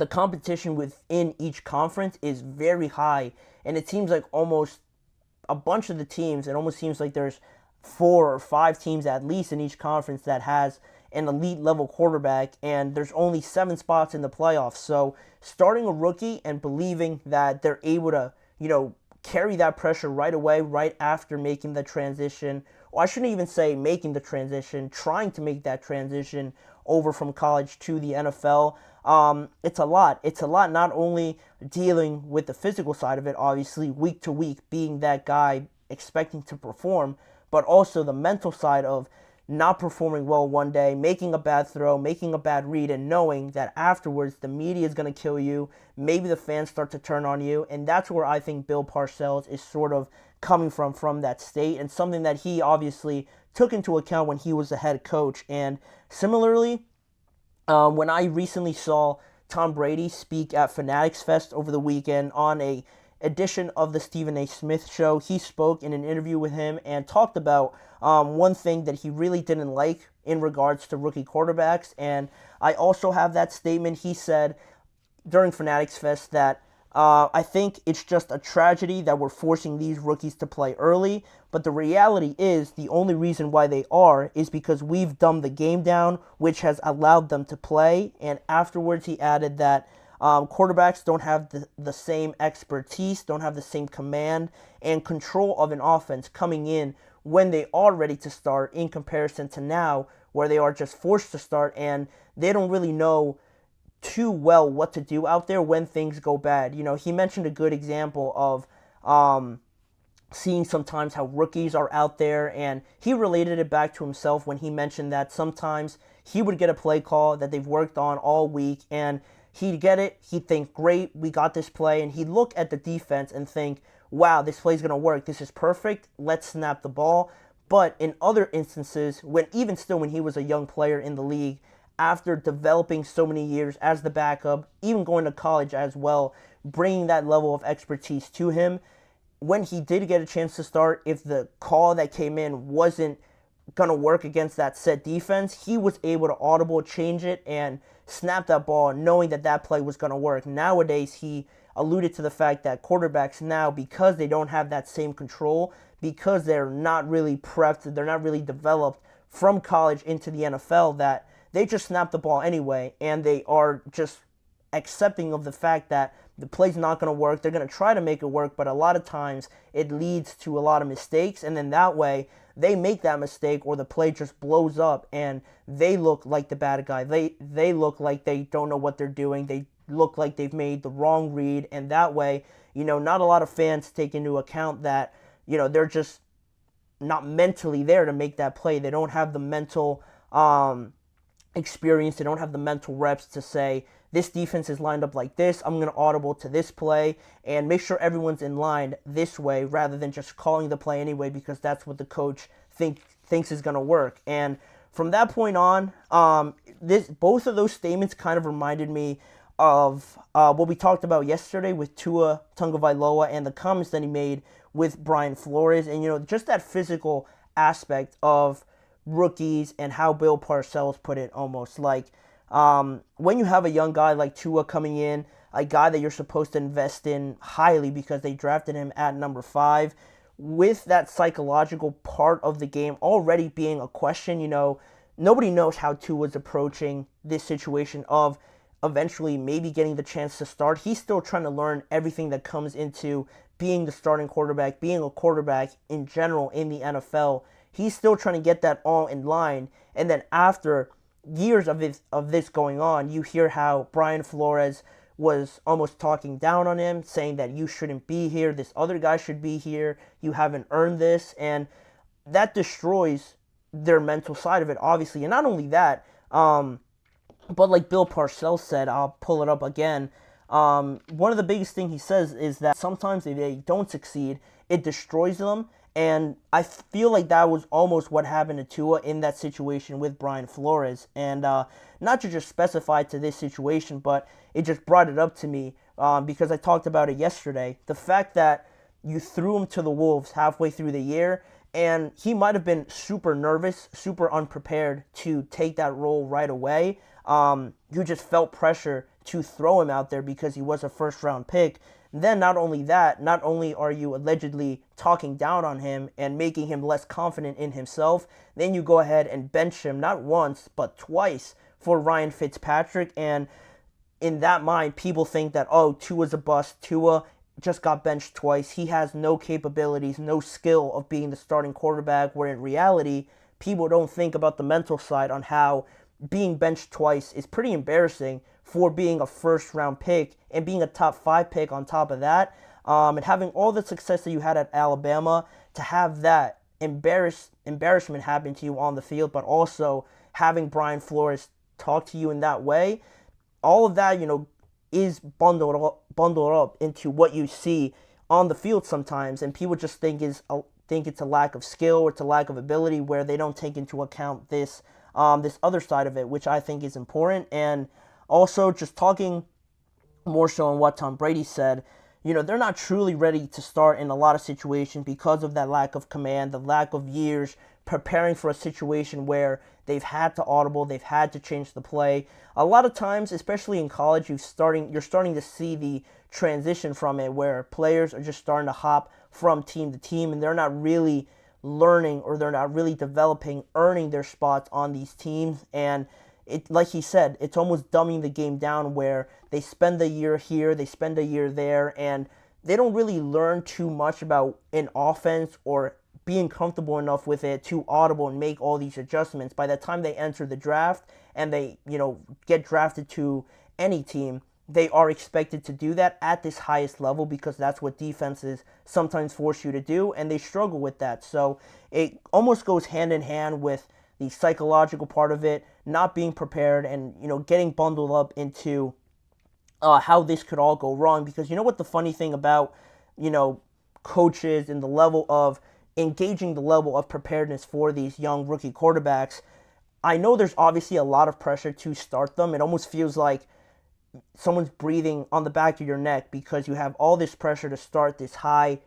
competition within each conference is very high, and it seems like almost a bunch of the teams, it almost seems like there's 4 or 5 teams at least in each conference that has an elite level quarterback, and there's only 7 spots in the playoffs. So starting a rookie and believing that they're able to, carry that pressure right away, right after making the transition, or I shouldn't even say making the transition, trying to make that transition over from college to the NFL. It's a lot. It's a lot, not only dealing with the physical side of it, obviously, week to week, being that guy expecting to perform, but also the mental side of not performing well one day, making a bad throw, making a bad read, and knowing that afterwards the media is going to kill you, maybe the fans start to turn on you, and that's where I think Bill Parcells is sort of coming from that state, and something that he obviously took into account when he was the head coach. And similarly, when I recently saw Tom Brady speak at Fanatics Fest over the weekend on a edition of the Stephen A. Smith Show, he spoke in an interview with him and talked about one thing that he really didn't like in regards to rookie quarterbacks. And I also have that statement. He said during Fanatics Fest that I think it's just a tragedy that we're forcing these rookies to play early, but the reality is the only reason why they are is because we've dumbed the game down, which has allowed them to play. And afterwards he added that quarterbacks don't have the same expertise, don't have the same command and control of an offense coming in when they are ready to start in comparison to now where they are just forced to start and they don't really know too well what to do out there when things go bad. He mentioned a good example of seeing sometimes how rookies are out there, and he related it back to himself when he mentioned that sometimes he would get a play call that they've worked on all week, and he'd get it, he'd think, great, we got this play, and he'd look at the defense and think, wow, this play's going to work, this is perfect, let's snap the ball. But in other instances, when he was a young player in the league, after developing so many years as the backup, even going to college as well, bringing that level of expertise to him, when he did get a chance to start, if the call that came in wasn't going to work against that set defense, he was able to audible change it and snap that ball knowing that that play was going to work. Nowadays, he alluded to the fact that quarterbacks now, because they don't have that same control, because they're not really prepped, they're not really developed from college into the NFL, that they just snap the ball anyway, and they are just accepting of the fact that the play's not going to work. They're going to try to make it work, but a lot of times it leads to a lot of mistakes, and then that way they make that mistake or the play just blows up and they look like the bad guy. They look like they don't know what they're doing. They look like they've made the wrong read, and that way, not a lot of fans take into account that, they're just not mentally there to make that play. They don't have the mental experience. They don't have the mental reps to say, this defense is lined up like this, I'm going to audible to this play and make sure everyone's in line this way rather than just calling the play anyway because that's what the coach thinks is going to work. And from that point on, both of those statements kind of reminded me of what we talked about yesterday with Tua Tagovailoa and the comments that he made with Brian Flores, and just that physical aspect of rookies and how Bill Parcells put it, almost like when you have a young guy like Tua coming in, a guy that you're supposed to invest in highly because they drafted him at number 5, with that psychological part of the game already being a question, nobody knows how Tua's approaching this situation of eventually maybe getting the chance to start. He's still trying to learn everything that comes into being the starting quarterback, being a quarterback in general in the NFL. He's still trying to get that all in line. And then after years of this going on, you hear how Brian Flores was almost talking down on him, saying that you shouldn't be here, this other guy should be here, you haven't earned this, and that destroys their mental side of it, obviously. And not only that, but like Bill Parcells said, I'll pull it up again, one of the biggest things he says is that sometimes if they don't succeed, it destroys them. And I feel like that was almost what happened to Tua in that situation with Brian Flores. And not to just specify to this situation, but it just brought it up to me because I talked about it yesterday. The fact that you threw him to the Wolves halfway through the year, and he might have been super nervous, super unprepared to take that role right away. You just felt pressure to throw him out there because he was a first-round pick. Then not only that, not only are you allegedly talking down on him and making him less confident in himself, then you go ahead and bench him not once, but twice for Ryan Fitzpatrick. And in that mind, people think that, oh, Tua's a bust. Tua just got benched twice. He has no capabilities, no skill of being the starting quarterback, where in reality, people don't think about the mental side on how being benched twice is pretty embarrassing for being a first-round pick and being a top 5 pick on top of that, and having all the success that you had at Alabama, to have that embarrassment happen to you on the field, but also having Brian Flores talk to you in that way, all of that, is bundled up into what you see on the field sometimes, and people just think it's a lack of skill or it's a lack of ability, where they don't take into account this other side of it, which I think is important. And also, just talking more so on what Tom Brady said, they're not truly ready to start in a lot of situations because of that lack of command, the lack of years preparing for a situation where they've had to audible, they've had to change the play. A lot of times, especially in college, you're starting to see the transition from it where players are just starting to hop from team to team, and they're not really learning, or they're not really developing, earning their spots on these teams. And it, like he said, it's almost dumbing the game down where they spend a year here, they spend a year there, and they don't really learn too much about an offense or being comfortable enough with it to audible and make all these adjustments. By the time they enter the draft and they, get drafted to any team, they are expected to do that at this highest level because that's what defenses sometimes force you to do, and they struggle with that. So it almost goes hand in hand with the psychological part of it, not being prepared, and getting bundled up into how this could all go wrong. Because what the funny thing about coaches and the level of engaging the level of preparedness for these young rookie quarterbacks, I know there's obviously a lot of pressure to start them. It almost feels like someone's breathing on the back of your neck because you have all this pressure to start this highly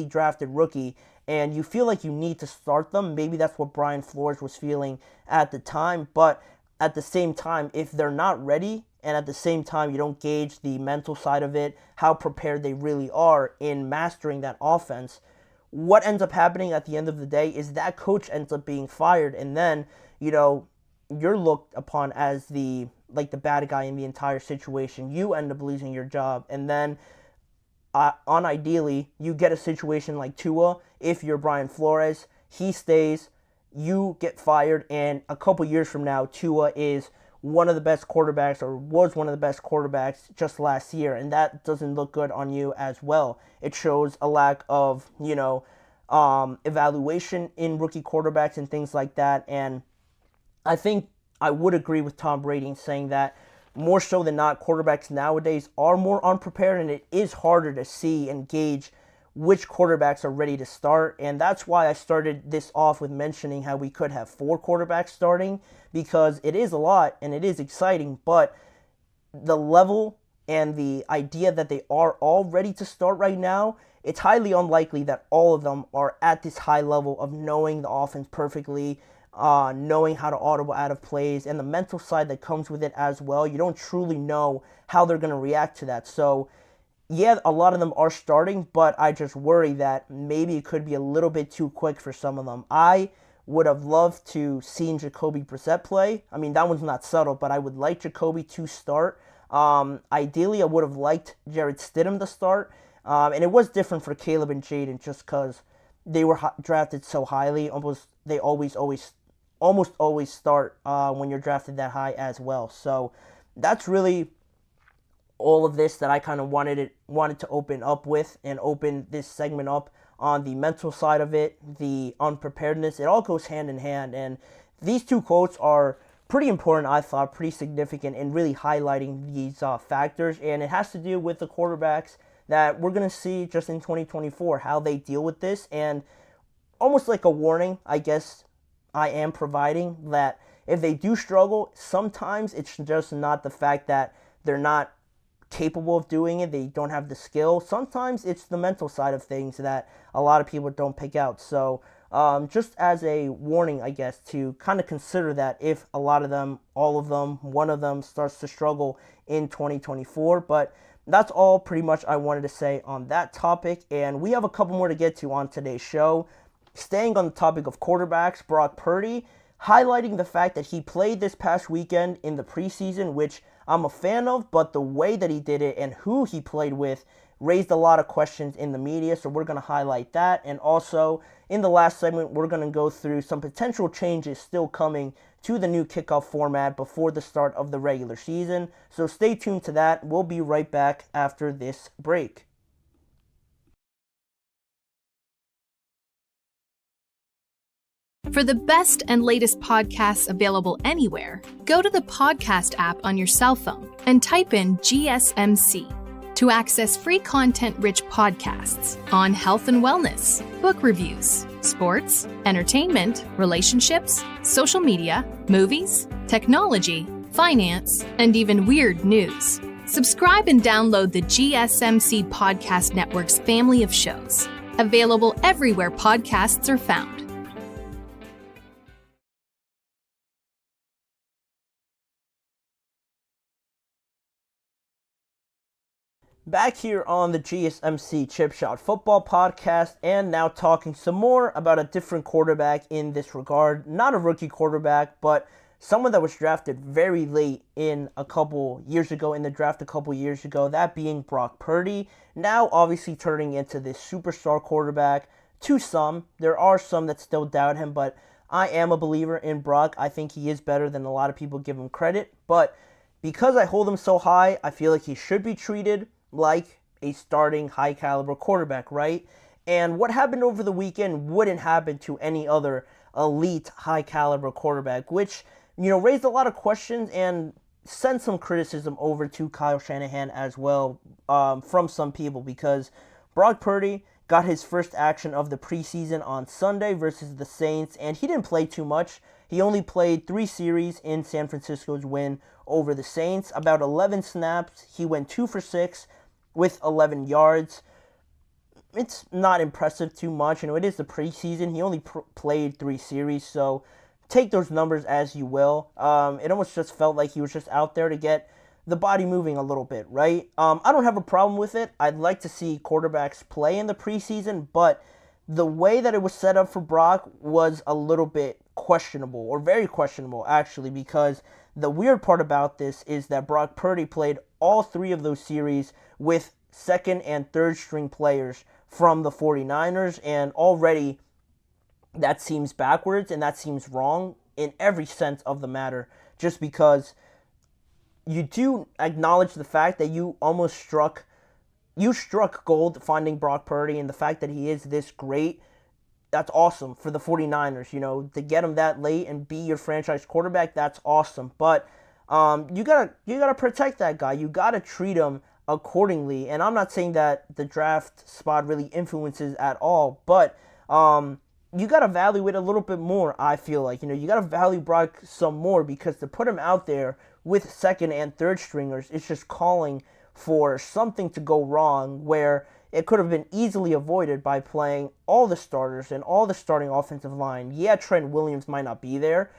drafted rookie, and you feel like you need to start them. Maybe that's what Brian Flores was feeling at the time, but at the same time, if they're not ready, and at the same time you don't gauge the mental side of it, how prepared they really are in mastering that offense, what ends up happening at the end of the day is that coach ends up being fired, and then you're looked upon as the bad guy in the entire situation. You end up losing your job, and then unideally you get a situation like Tua. If you're Brian Flores, he stays, you get fired, and a couple years from now Tua is one of the best quarterbacks, or was one of the best quarterbacks just last year, and that doesn't look good on you as well. It shows a lack of evaluation in rookie quarterbacks and things like that. And I think I would agree with Tom Brady in saying that more so than not, quarterbacks nowadays are more unprepared, and it is harder to see and gauge which quarterbacks are ready to start. And that's why I started this off with mentioning how we could have 4 quarterbacks starting, because it is a lot and it is exciting, but the level and the idea that they are all ready to start right now, it's highly unlikely that all of them are at this high level of knowing the offense perfectly, knowing how to audible out of plays, and the mental side that comes with it as well. You don't truly know how they're going to react to that. So yeah, a lot of them are starting, but I just worry that maybe it could be a little bit too quick for some of them. I would have loved to seen Jacoby Brissett play. I mean, that one's not subtle, but I would like Jacoby to start. Ideally, I would have liked Jarrett Stidham to start. And it was different for Caleb and Jaden just because they were drafted so highly. They almost always start when you're drafted that high as well. So that's really all of this that I kind of wanted to open up with, and open this segment up on the mental side of it, the unpreparedness. It all goes hand in hand, and these 2 quotes are pretty important, I thought, pretty significant in really highlighting these factors, and it has to do with the quarterbacks that we're going to see just in 2024, how they deal with this, and almost like a warning, I guess I am providing, that if they do struggle, sometimes it's just not the fact that they're not capable of doing it, they don't have the skill. Sometimes it's the mental side of things that a lot of people don't pick out. So just as a warning, I guess, to kind of consider that if a lot of them, all of them, one of them starts to struggle in 2024. But that's all pretty much I wanted to say on that topic, and we have a couple more to get to on today's show. Staying on the topic of quarterbacks, Brock Purdy, highlighting the fact that he played this past weekend in the preseason, which I'm a fan of, but the way that he did it and who he played with raised a lot of questions in the media, so we're going to highlight that. And also, in the last segment, we're going to go through some potential changes still coming to the new kickoff format before the start of the regular season. So stay tuned to that. We'll be right back after this break. For the best and latest podcasts available anywhere, go to the podcast app on your cell phone and type in GSMC to access free content-rich podcasts on health and wellness, book reviews, sports, entertainment, relationships, social media, movies, technology, finance, and even weird news. Subscribe and download the GSMC Podcast Network's family of shows. Available everywhere podcasts are found. Back here on the GSMC Chip Shot Football Podcast, and now talking some more about a different quarterback in this regard. Not a rookie quarterback, but someone that was drafted very late in a couple years ago, in the draft a couple years ago, that being Brock Purdy. Now obviously turning into this superstar quarterback to some. There are some that still doubt him, but I am a believer in Brock. I think he is better than a lot of people give him credit, but because I hold him so high, I feel like he should be treated like a starting high-caliber quarterback, right? And what happened over the weekend wouldn't happen to any other elite high-caliber quarterback, which, raised a lot of questions and sent some criticism over to Kyle Shanahan as well from some people, because Brock Purdy got his first action of the preseason on Sunday versus the Saints, and he didn't play too much. He only played 3 series in San Francisco's win over the Saints. About 11 snaps. He went 2 for 6 with 11 yards. It's not impressive too much. It is the preseason. He only played 3 series, so take those numbers as you will. It almost just felt like he was just out there to get the body moving a little bit, right? I don't have a problem with it. I'd like to see quarterbacks play in the preseason, but the way that it was set up for Brock was a little bit questionable, or very questionable actually, because the weird part about this is that Brock Purdy played all 3 of those series with second and third string players from the 49ers, and already that seems backwards and that seems wrong in every sense of the matter, just because you do acknowledge the fact that you struck gold finding Brock Purdy, and the fact that he is this great. That's awesome for the 49ers, to get him that late and be your franchise quarterback. That's awesome. But you gotta protect that guy. You gotta treat him accordingly. And I'm not saying that the draft spot really influences at all, but you gotta value it a little bit more. I feel like you gotta value Brock some more, because to put him out there with second and third stringers, it's just calling for something to go wrong, where it could have been easily avoided by playing all the starters and all the starting offensive line. Yeah, Trent Williams might not be there.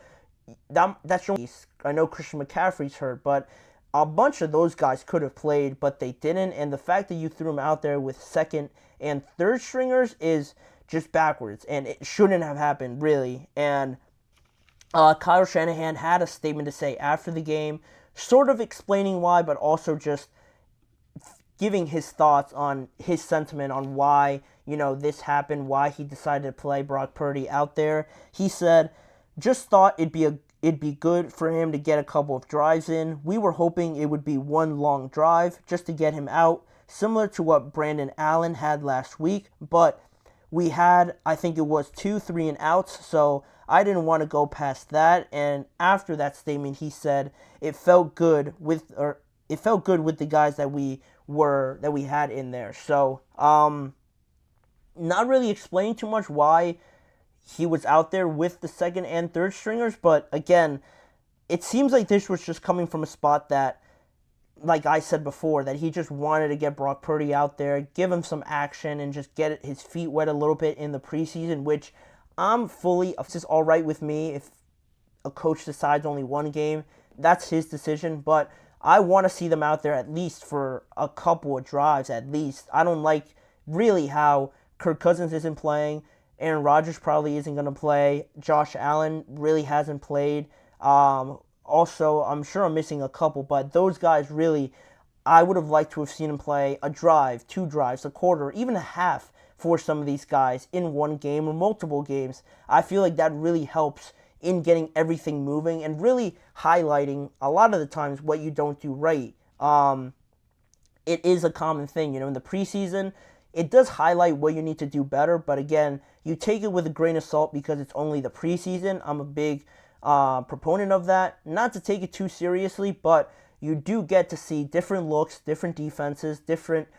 That's your case. I know Christian McCaffrey's hurt, but a bunch of those guys could have played, but they didn't. And the fact that you threw them out there with second and third stringers is just backwards, and it shouldn't have happened, really. And Kyle Shanahan had a statement to say after the game, sort of explaining why, but also just giving his thoughts on his sentiment on why, this happened, why he decided to play Brock Purdy out there. He said, "Just thought it'd be good for him to get a couple of drives in. We were hoping it would be one long drive just to get him out, similar to what Brandon Allen had last week, but we had, I think it was 2 3-and-outs, so I didn't want to go past that." And after that statement, he said it felt good with the guys that we had in there. So, not really explaining too much why he was out there with the second and third stringers, but again, it seems like this was just coming from a spot that, like I said before, that he just wanted to get Brock Purdy out there, give him some action, and just get his feet wet a little bit in the preseason, which this is all right with me. If a coach decides only one game, that's his decision, but I want to see them out there at least for a couple of drives at least. I don't like really how Kirk Cousins isn't playing. Aaron Rodgers probably isn't going to play. Josh Allen really hasn't played. Also, I'm sure I'm missing a couple, but those guys really, I would have liked to have seen him play a drive, 2 drives, a quarter, even a half for some of these guys in one game or multiple games. I feel like that really helps in getting everything moving and really highlighting a lot of the times what you don't do right. It is a common thing, in the preseason. It does highlight what you need to do better, but again, you take it with a grain of salt because it's only the preseason. I'm a big proponent of that. Not to take it too seriously, but you do get to see different looks, different defenses, different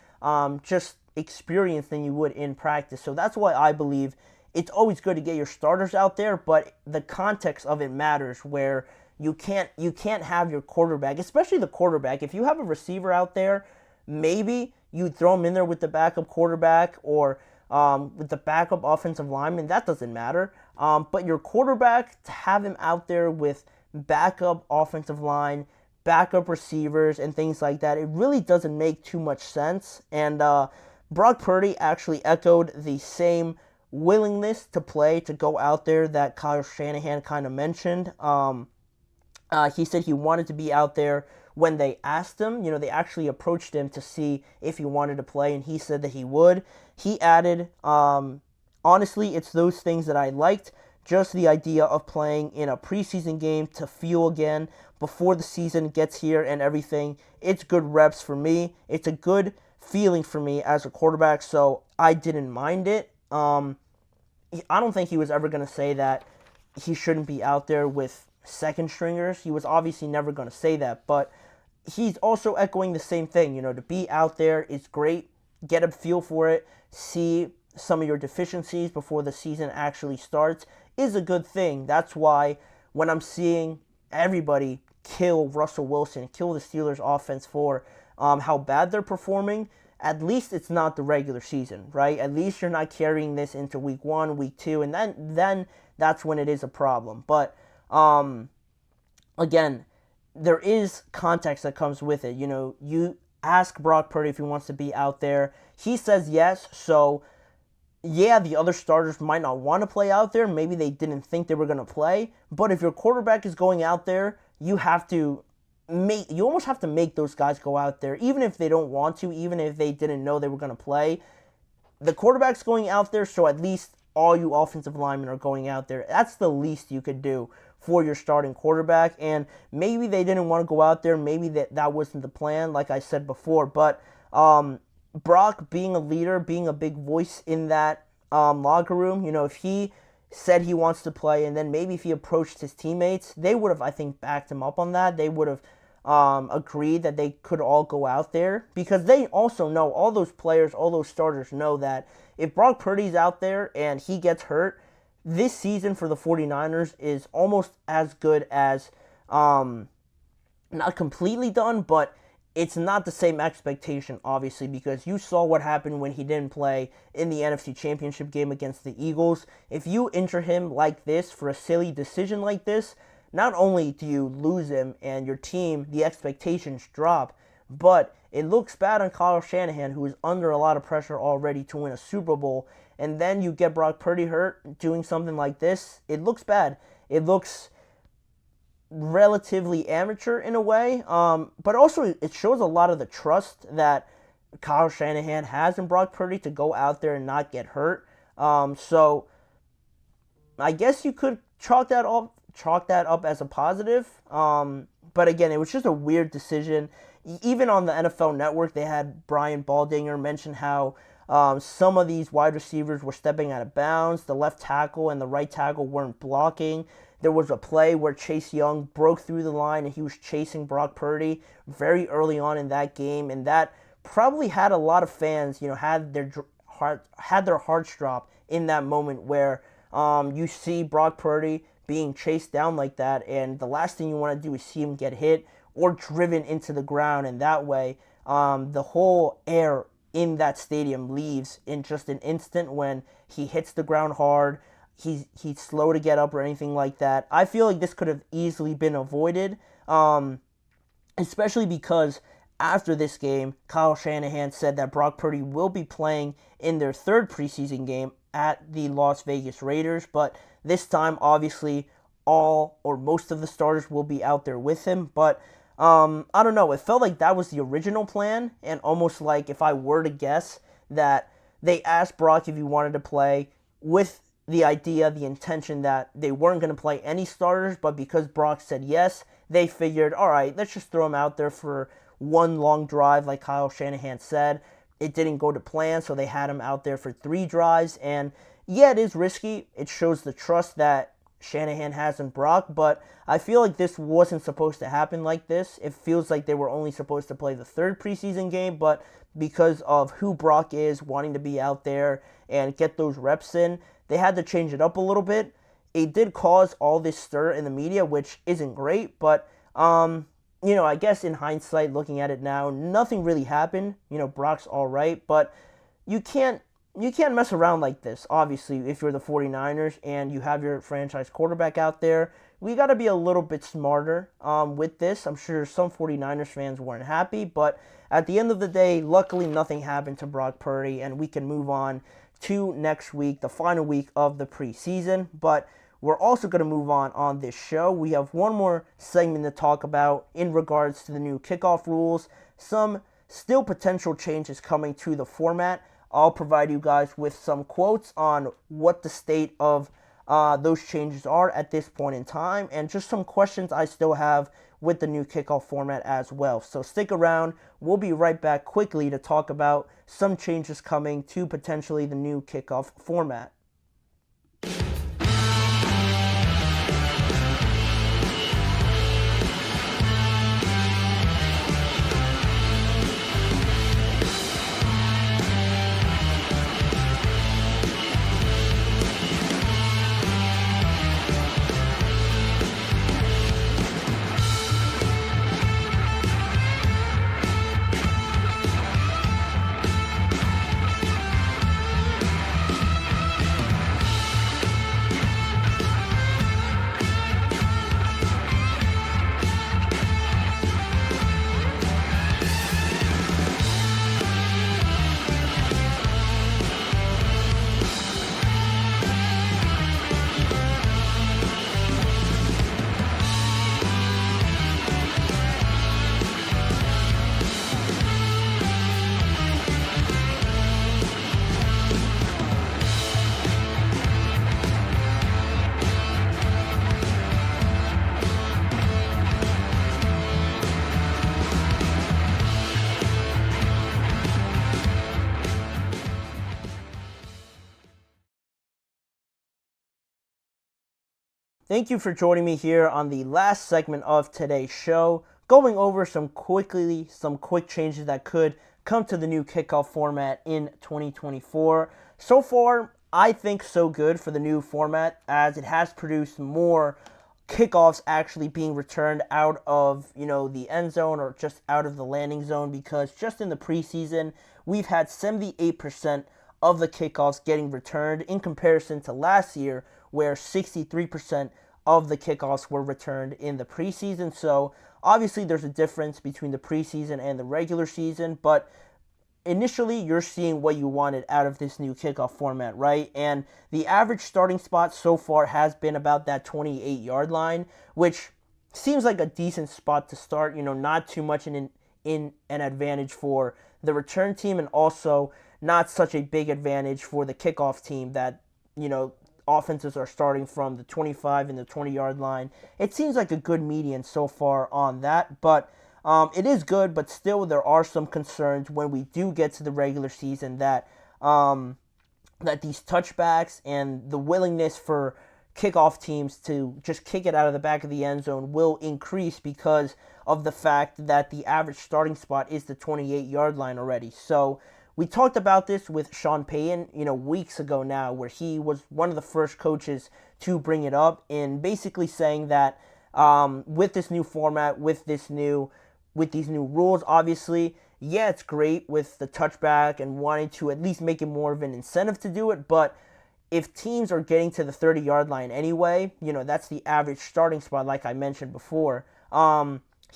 just experience than you would in practice. So that's why I believe it's always good to get your starters out there, but the context of it matters, where you can't have your quarterback, especially the quarterback. If you have a receiver out there, maybe you throw him in there with the backup quarterback, or with the backup offensive lineman, that doesn't matter. But your quarterback, to have him out there with backup offensive line, backup receivers, and things like that, it really doesn't make too much sense. And Brock Purdy actually echoed the same willingness to play, to go out there, that Kyle Shanahan kind of mentioned. He said he wanted to be out there when they asked him. They actually approached him to see if he wanted to play, and he said that he would. He added, honestly, it's those things that I liked. Just the idea of playing in a preseason game to feel again before the season gets here and everything. It's good reps for me. It's a good feeling for me as a quarterback, so I didn't mind it. I don't think he was ever going to say that he shouldn't be out there with second stringers. He was obviously never going to say that, but he's also echoing the same thing. To be out there is great. Get a feel for it. See some of your deficiencies before the season actually starts is a good thing. That's why when I'm seeing everybody kill Russell Wilson, kill the Steelers offense for how bad they're performing, at least it's not the regular season, right? At least you're not carrying this into week 1, week 2, and then that's when it is a problem. But again, there is context that comes with it. You ask Brock Purdy if he wants to be out there. He says yes, so yeah, the other starters might not want to play out there. Maybe they didn't think they were going to play. But if your quarterback is going out there, you almost have to make those guys go out there, even if they don't want to, even if they didn't know they were going to play. The quarterback's going out there, so at least all you offensive linemen are going out there. That's the least you could do for your starting quarterback. And maybe they didn't want to go out there. Maybe that wasn't the plan, like I said before. But Brock, being a leader, being a big voice in that locker room, if he said he wants to play, and then maybe if he approached his teammates, they would have, I think, backed him up on that. They would have agreed that they could all go out there, because they also know, all those players, all those starters know that if Brock Purdy's out there and he gets hurt, this season for the 49ers is almost as good as, not completely done, but it's not the same expectation, obviously, because you saw what happened when he didn't play in the NFC Championship game against the Eagles. If you injure him like this for a silly decision like this, not only do you lose him and your team, the expectations drop, but it looks bad on Kyle Shanahan, who is under a lot of pressure already to win a Super Bowl, and then you get Brock Purdy hurt doing something like this. It looks bad. It looks relatively amateur in a way, but also it shows a lot of the trust that Kyle Shanahan has in Brock Purdy to go out there and not get hurt. So I guess you could chalk that up as a positive. But again, it was just a weird decision. Even on the NFL Network, they had Brian Baldinger mention how some of these wide receivers were stepping out of bounds. The left tackle and the right tackle weren't blocking. There was a play where Chase Young broke through the line and he was chasing Brock Purdy very early on in that game, and that probably had a lot of fans, had their hearts drop in that moment where you see Brock Purdy being chased down like that, and the last thing you want to do is see him get hit or driven into the ground, and that way the whole air in that stadium leaves in just an instant when he hits the ground hard. He's slow to get up or anything like that. I feel like this could have easily been avoided, especially because after this game, Kyle Shanahan said that Brock Purdy will be playing in their third preseason game at the Las Vegas Raiders, but this time, obviously, all or most of the starters will be out there with him. But I don't know. It felt like that was the original plan, and almost like, if I were to guess, that they asked Brock if he wanted to play with the idea, the intention that they weren't going to play any starters, but because Brock said yes, they figured, all right, let's just throw him out there for one long drive, like Kyle Shanahan said. It didn't go to plan, so they had him out there for 3 drives, and yeah, it is risky. It shows the trust that Shanahan has in Brock, but I feel like this wasn't supposed to happen like this. It feels like they were only supposed to play the third preseason game, but because of who Brock is, wanting to be out there and get those reps in, they had to change it up a little bit. It did cause all this stir in the media, which isn't great, but I guess in hindsight, looking at it now, nothing really happened. Brock's all right, but you can't you can't mess around like this. Obviously, if you're the 49ers and you have your franchise quarterback out there, we got to be a little bit smarter with this. I'm sure some 49ers fans weren't happy, but at the end of the day, luckily nothing happened to Brock Purdy, and we can move on to next week, the final week of the preseason. But we're also going to move on this show. We have one more segment to talk about in regards to the new kickoff rules, some still potential changes coming to the format. I'll provide you guys with some quotes on what the state of those changes are at this point in time, and just some questions I still have with the new kickoff format as well. So stick around. We'll be right back quickly to talk about some changes coming to potentially the new kickoff format. Thank you for joining me here on the last segment of today's show, going over some quick changes that could come to the new kickoff format in 2024. So far, I think so good for the new format, as it has produced more kickoffs actually being returned out of, the end zone or just out of the landing zone, because just in the preseason, we've had 78% of the kickoffs getting returned in comparison to last year, where 63% of the kickoffs were returned in the preseason. So obviously there's a difference between the preseason and the regular season, but initially you're seeing what you wanted out of this new kickoff format, right? And the average starting spot so far has been about that 28-yard line, which seems like a decent spot to start, not too much in an advantage for the return team, and also not such a big advantage for the kickoff team that, offenses are starting from the 25 and the 20-yard line. It seems like a good median so far on that, but it is good, but still there are some concerns when we do get to the regular season that these touchbacks and the willingness for kickoff teams to just kick it out of the back of the end zone will increase because of the fact that the average starting spot is the 28-yard line already. So we talked about this with Sean Payton, weeks ago now, where he was one of the first coaches to bring it up, and basically saying that with this new format, with these new rules, obviously, yeah, it's great with the touchback and wanting to at least make it more of an incentive to do it, but if teams are getting to the 30-yard line anyway, that's the average starting spot, like I mentioned before,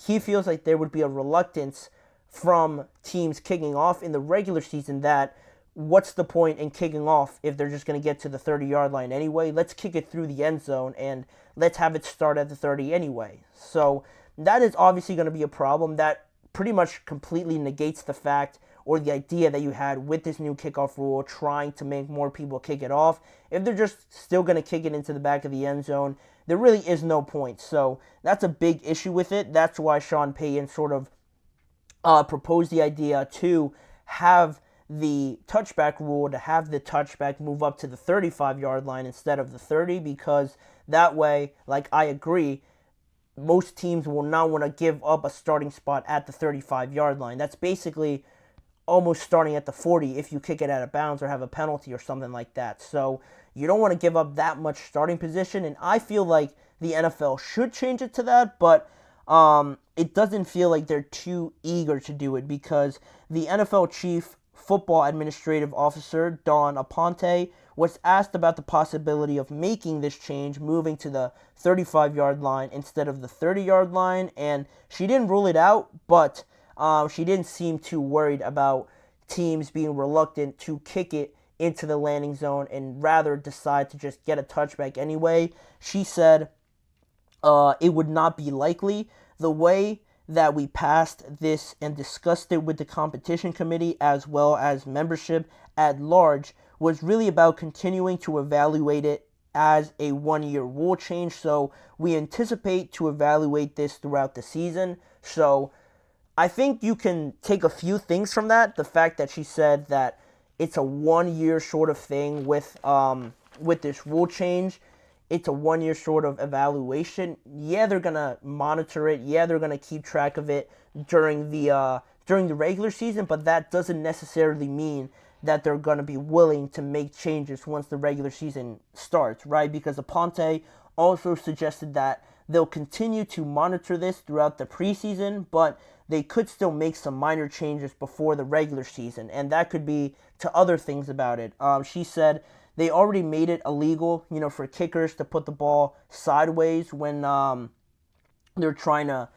he feels like there would be a reluctance from teams kicking off in the regular season, that what's the point in kicking off if they're just going to get to the 30-yard line anyway? Let's kick it through the end zone and let's have it start at the 30 anyway. So that is obviously going to be a problem that pretty much completely negates the fact or the idea that you had with this new kickoff rule, trying to make more people kick it off. If they're just still going to kick it into the back of the end zone, there really is no point. So that's a big issue with it. That's why Sean Payton sort of proposed the idea to have the touchback rule, to have the touchback move up to the 35-yard line instead of the 30, because that way, like I agree, most teams will not want to give up a starting spot at the 35-yard line. That's basically almost starting at the 40 if you kick it out of bounds or have a penalty or something like that. So you don't want to give up that much starting position, and I feel like the NFL should change it to that, but it doesn't feel like they're too eager to do it, because the NFL chief football administrative officer, Dawn Aponte, was asked about the possibility of making this change, moving to the 35-yard line instead of the 30-yard line, and she didn't rule it out, but she didn't seem too worried about teams being reluctant to kick it into the landing zone and rather decide to just get a touchback anyway. She said it would not be likely. The way that we passed this and discussed it with the competition committee as well as membership at large was really about continuing to evaluate it as a one-year rule change. So we anticipate to evaluate this throughout the season. So I think you can take a few things from that. The fact that she said that it's a 1 year sort of thing with this rule change. It's a 1 year sort of evaluation. Yeah, they're gonna monitor it. Yeah, they're gonna keep track of it during the regular season. But that doesn't necessarily mean that they're gonna be willing to make changes once the regular season starts, right? Because Aponte also suggested that they'll continue to monitor this throughout the preseason, but they could still make some minor changes before the regular season, and that could be to other things about it. She said they already made it illegal, for kickers to put the ball sideways when they're trying to,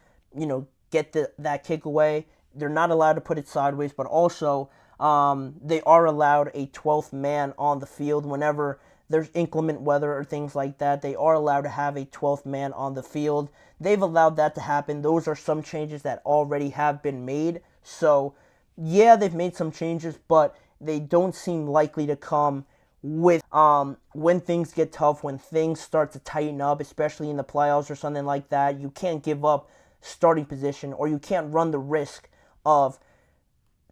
get that kick away. They're not allowed to put it sideways, but also they are allowed a 12th man on the field whenever there's inclement weather or things like that. They are allowed to have a 12th man on the field. They've allowed that to happen. Those are some changes that already have been made. So, yeah, they've made some changes, but they don't seem likely to come with when things get tough, when things start to tighten up, especially in the playoffs or something like that. You can't give up starting position, or you can't run the risk of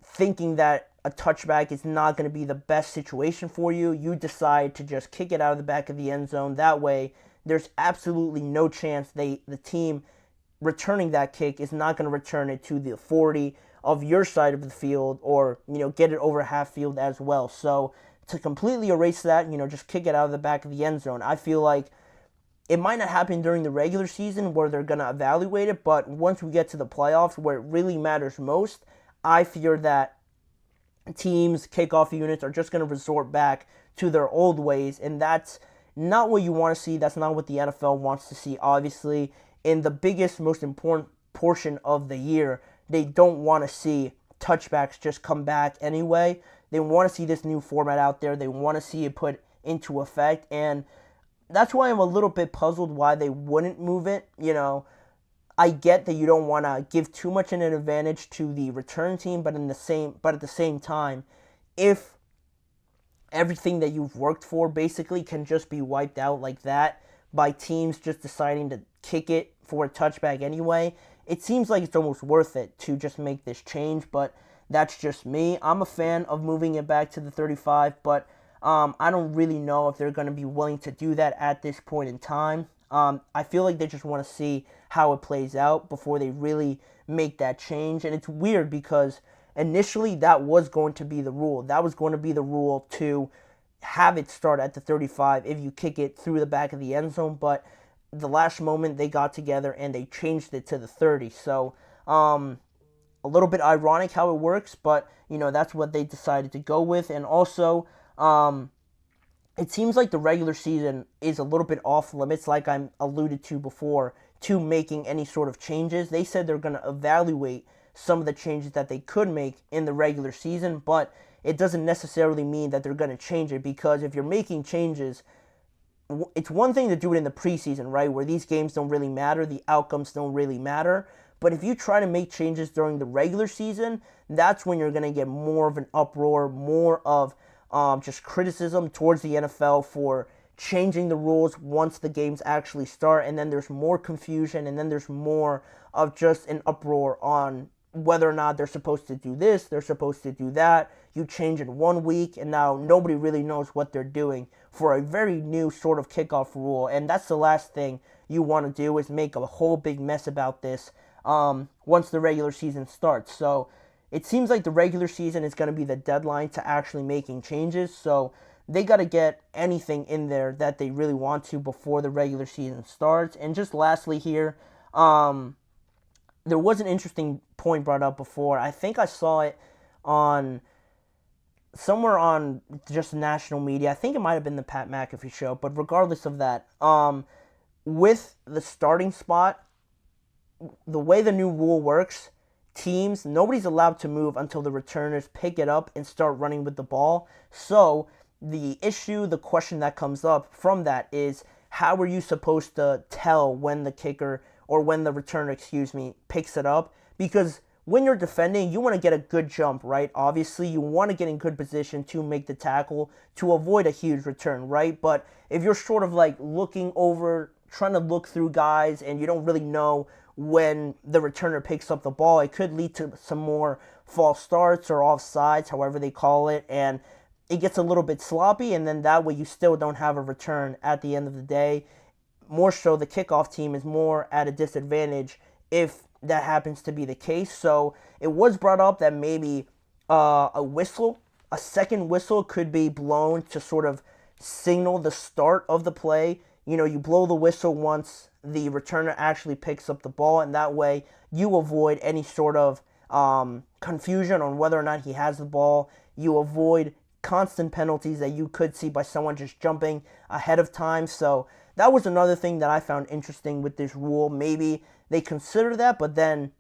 thinking that a touchback is not going to be the best situation for you. You decide to just kick it out of the back of the end zone. That way, there's absolutely no chance the team returning that kick is not going to return it to the 40 of your side of the field, or get it over half field as well. So to completely erase that, just kick it out of the back of the end zone. I feel like it might not happen during the regular season where they're going to evaluate it, but once we get to the playoffs where it really matters most, I fear that teams, kickoff units are just going to resort back to their old ways, and that's not what you want to see. That's not what the NFL wants to see, obviously. In the biggest, most important portion of the year, they don't want to see touchbacks just come back anyway. They want to see this new format out there. They want to see it put into effect, and that's why I'm a little bit puzzled why they wouldn't move it. I get that you don't want to give too much an advantage to the return team, but at the same time, if everything that you've worked for basically can just be wiped out like that by teams just deciding to kick it for a touchback anyway, it seems like it's almost worth it to just make this change. But that's just me. I'm a fan of moving it back to the 35, but I don't really know if they're going to be willing to do that at this point in time. I feel like they just want to see how it plays out before they really make that change. And it's weird because initially that was going to be the rule. That was going to be the rule, to have it start at the 35 if you kick it through the back of the end zone. But the last moment they got together and they changed it to the 30. So a little bit ironic how it works, but that's what they decided to go with. And also it seems like the regular season is a little bit off limits, like I alluded to before, to making any sort of changes. They said they're going to evaluate some of the changes that they could make in the regular season, but it doesn't necessarily mean that they're going to change it, because if you're making changes, it's one thing to do it in the preseason, right, where these games don't really matter, the outcomes don't really matter. But if you try to make changes during the regular season, that's when you're going to get more of an uproar, more of just criticism towards the NFL for changing the rules once the games actually start, and then there's more confusion, and then there's more of just an uproar on whether or not they're supposed to do this, they're supposed to do that. You change in 1 week, and now nobody really knows what they're doing for a very new sort of kickoff rule, and that's the last thing you want to do, is make a whole big mess about this once the regular season starts. So it seems like the regular season is going to be the deadline to actually making changes, so they got to get anything in there that they really want to before the regular season starts. And just lastly here, there was an interesting point brought up before. I think I saw it on somewhere on just national media, I think it might have been the Pat McAfee show, but regardless of that, with the starting spot, the way the new rule works, nobody's allowed to move until the returners pick it up and start running with the ball. So the question that comes up from that is, how are you supposed to tell when the kicker, or when the returner, picks it up? Because when you're defending, you want to get a good jump, right? Obviously, you want to get in good position to make the tackle to avoid a huge return, right? But if you're sort of like looking over, trying to look through guys, and you don't really know when the returner picks up the ball, it could lead to some more false starts or offsides, however they call it, and it gets a little bit sloppy, and then that way you still don't have a return at the end of the day. More so, the kickoff team is more at a disadvantage if that happens to be the case. So it was brought up that maybe a second whistle could be blown to sort of signal the start of the play. You blow the whistle once the returner actually picks up the ball, and that way you avoid any sort of confusion on whether or not he has the ball. You avoid constant penalties that you could see by someone just jumping ahead of time. So that was another thing that I found interesting with this rule. Maybe they consider that, but then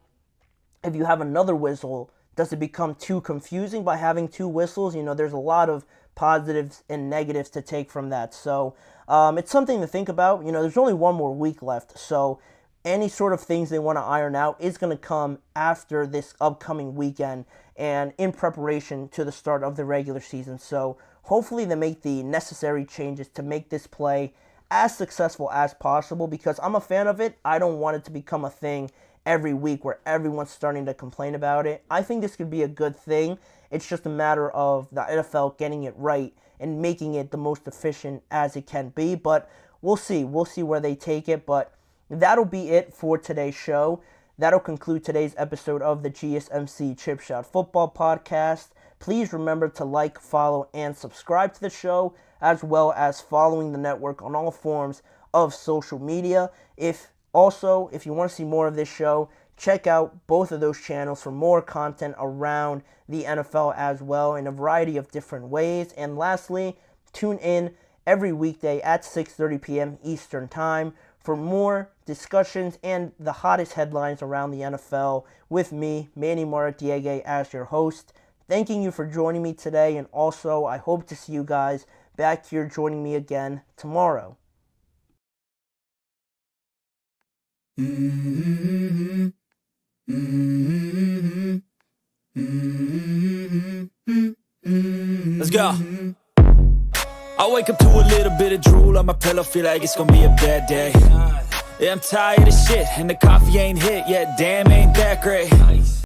if you have another whistle, does it become too confusing by having two whistles? There's a lot of positives and negatives to take from that. So it's something to think about. There's only one more week left, so any sort of things they want to iron out is going to come after this upcoming weekend and in preparation to the start of the regular season. So hopefully they make the necessary changes to make this play as successful as possible, because I'm a fan of it. I don't want it to become a thing every week where everyone's starting to complain about it. I think this could be a good thing. It's just a matter of the NFL getting it right and making it the most efficient as it can be. But we'll see. We'll see where they take it. But that'll be it for today's show. That'll conclude today's episode of the GSMC Chip Shot Football Podcast. Please remember to like, follow, and subscribe to the show, as well as following the network on all forms of social media. If you want to see more of this show, check out both of those channels for more content around the NFL as well, in a variety of different ways. And lastly, tune in every weekday at 6:30 p.m. Eastern Time for more discussions and the hottest headlines around the NFL with me, Manny Maradiaga, as your host. Thanking you for joining me today, and also I hope to see you guys back here joining me again tomorrow. Let's go. I wake up to a little bit of drool on my pillow, feel like it's gonna be a bad day. Yeah, I'm tired of shit, and the coffee ain't hit yet, damn, ain't that great.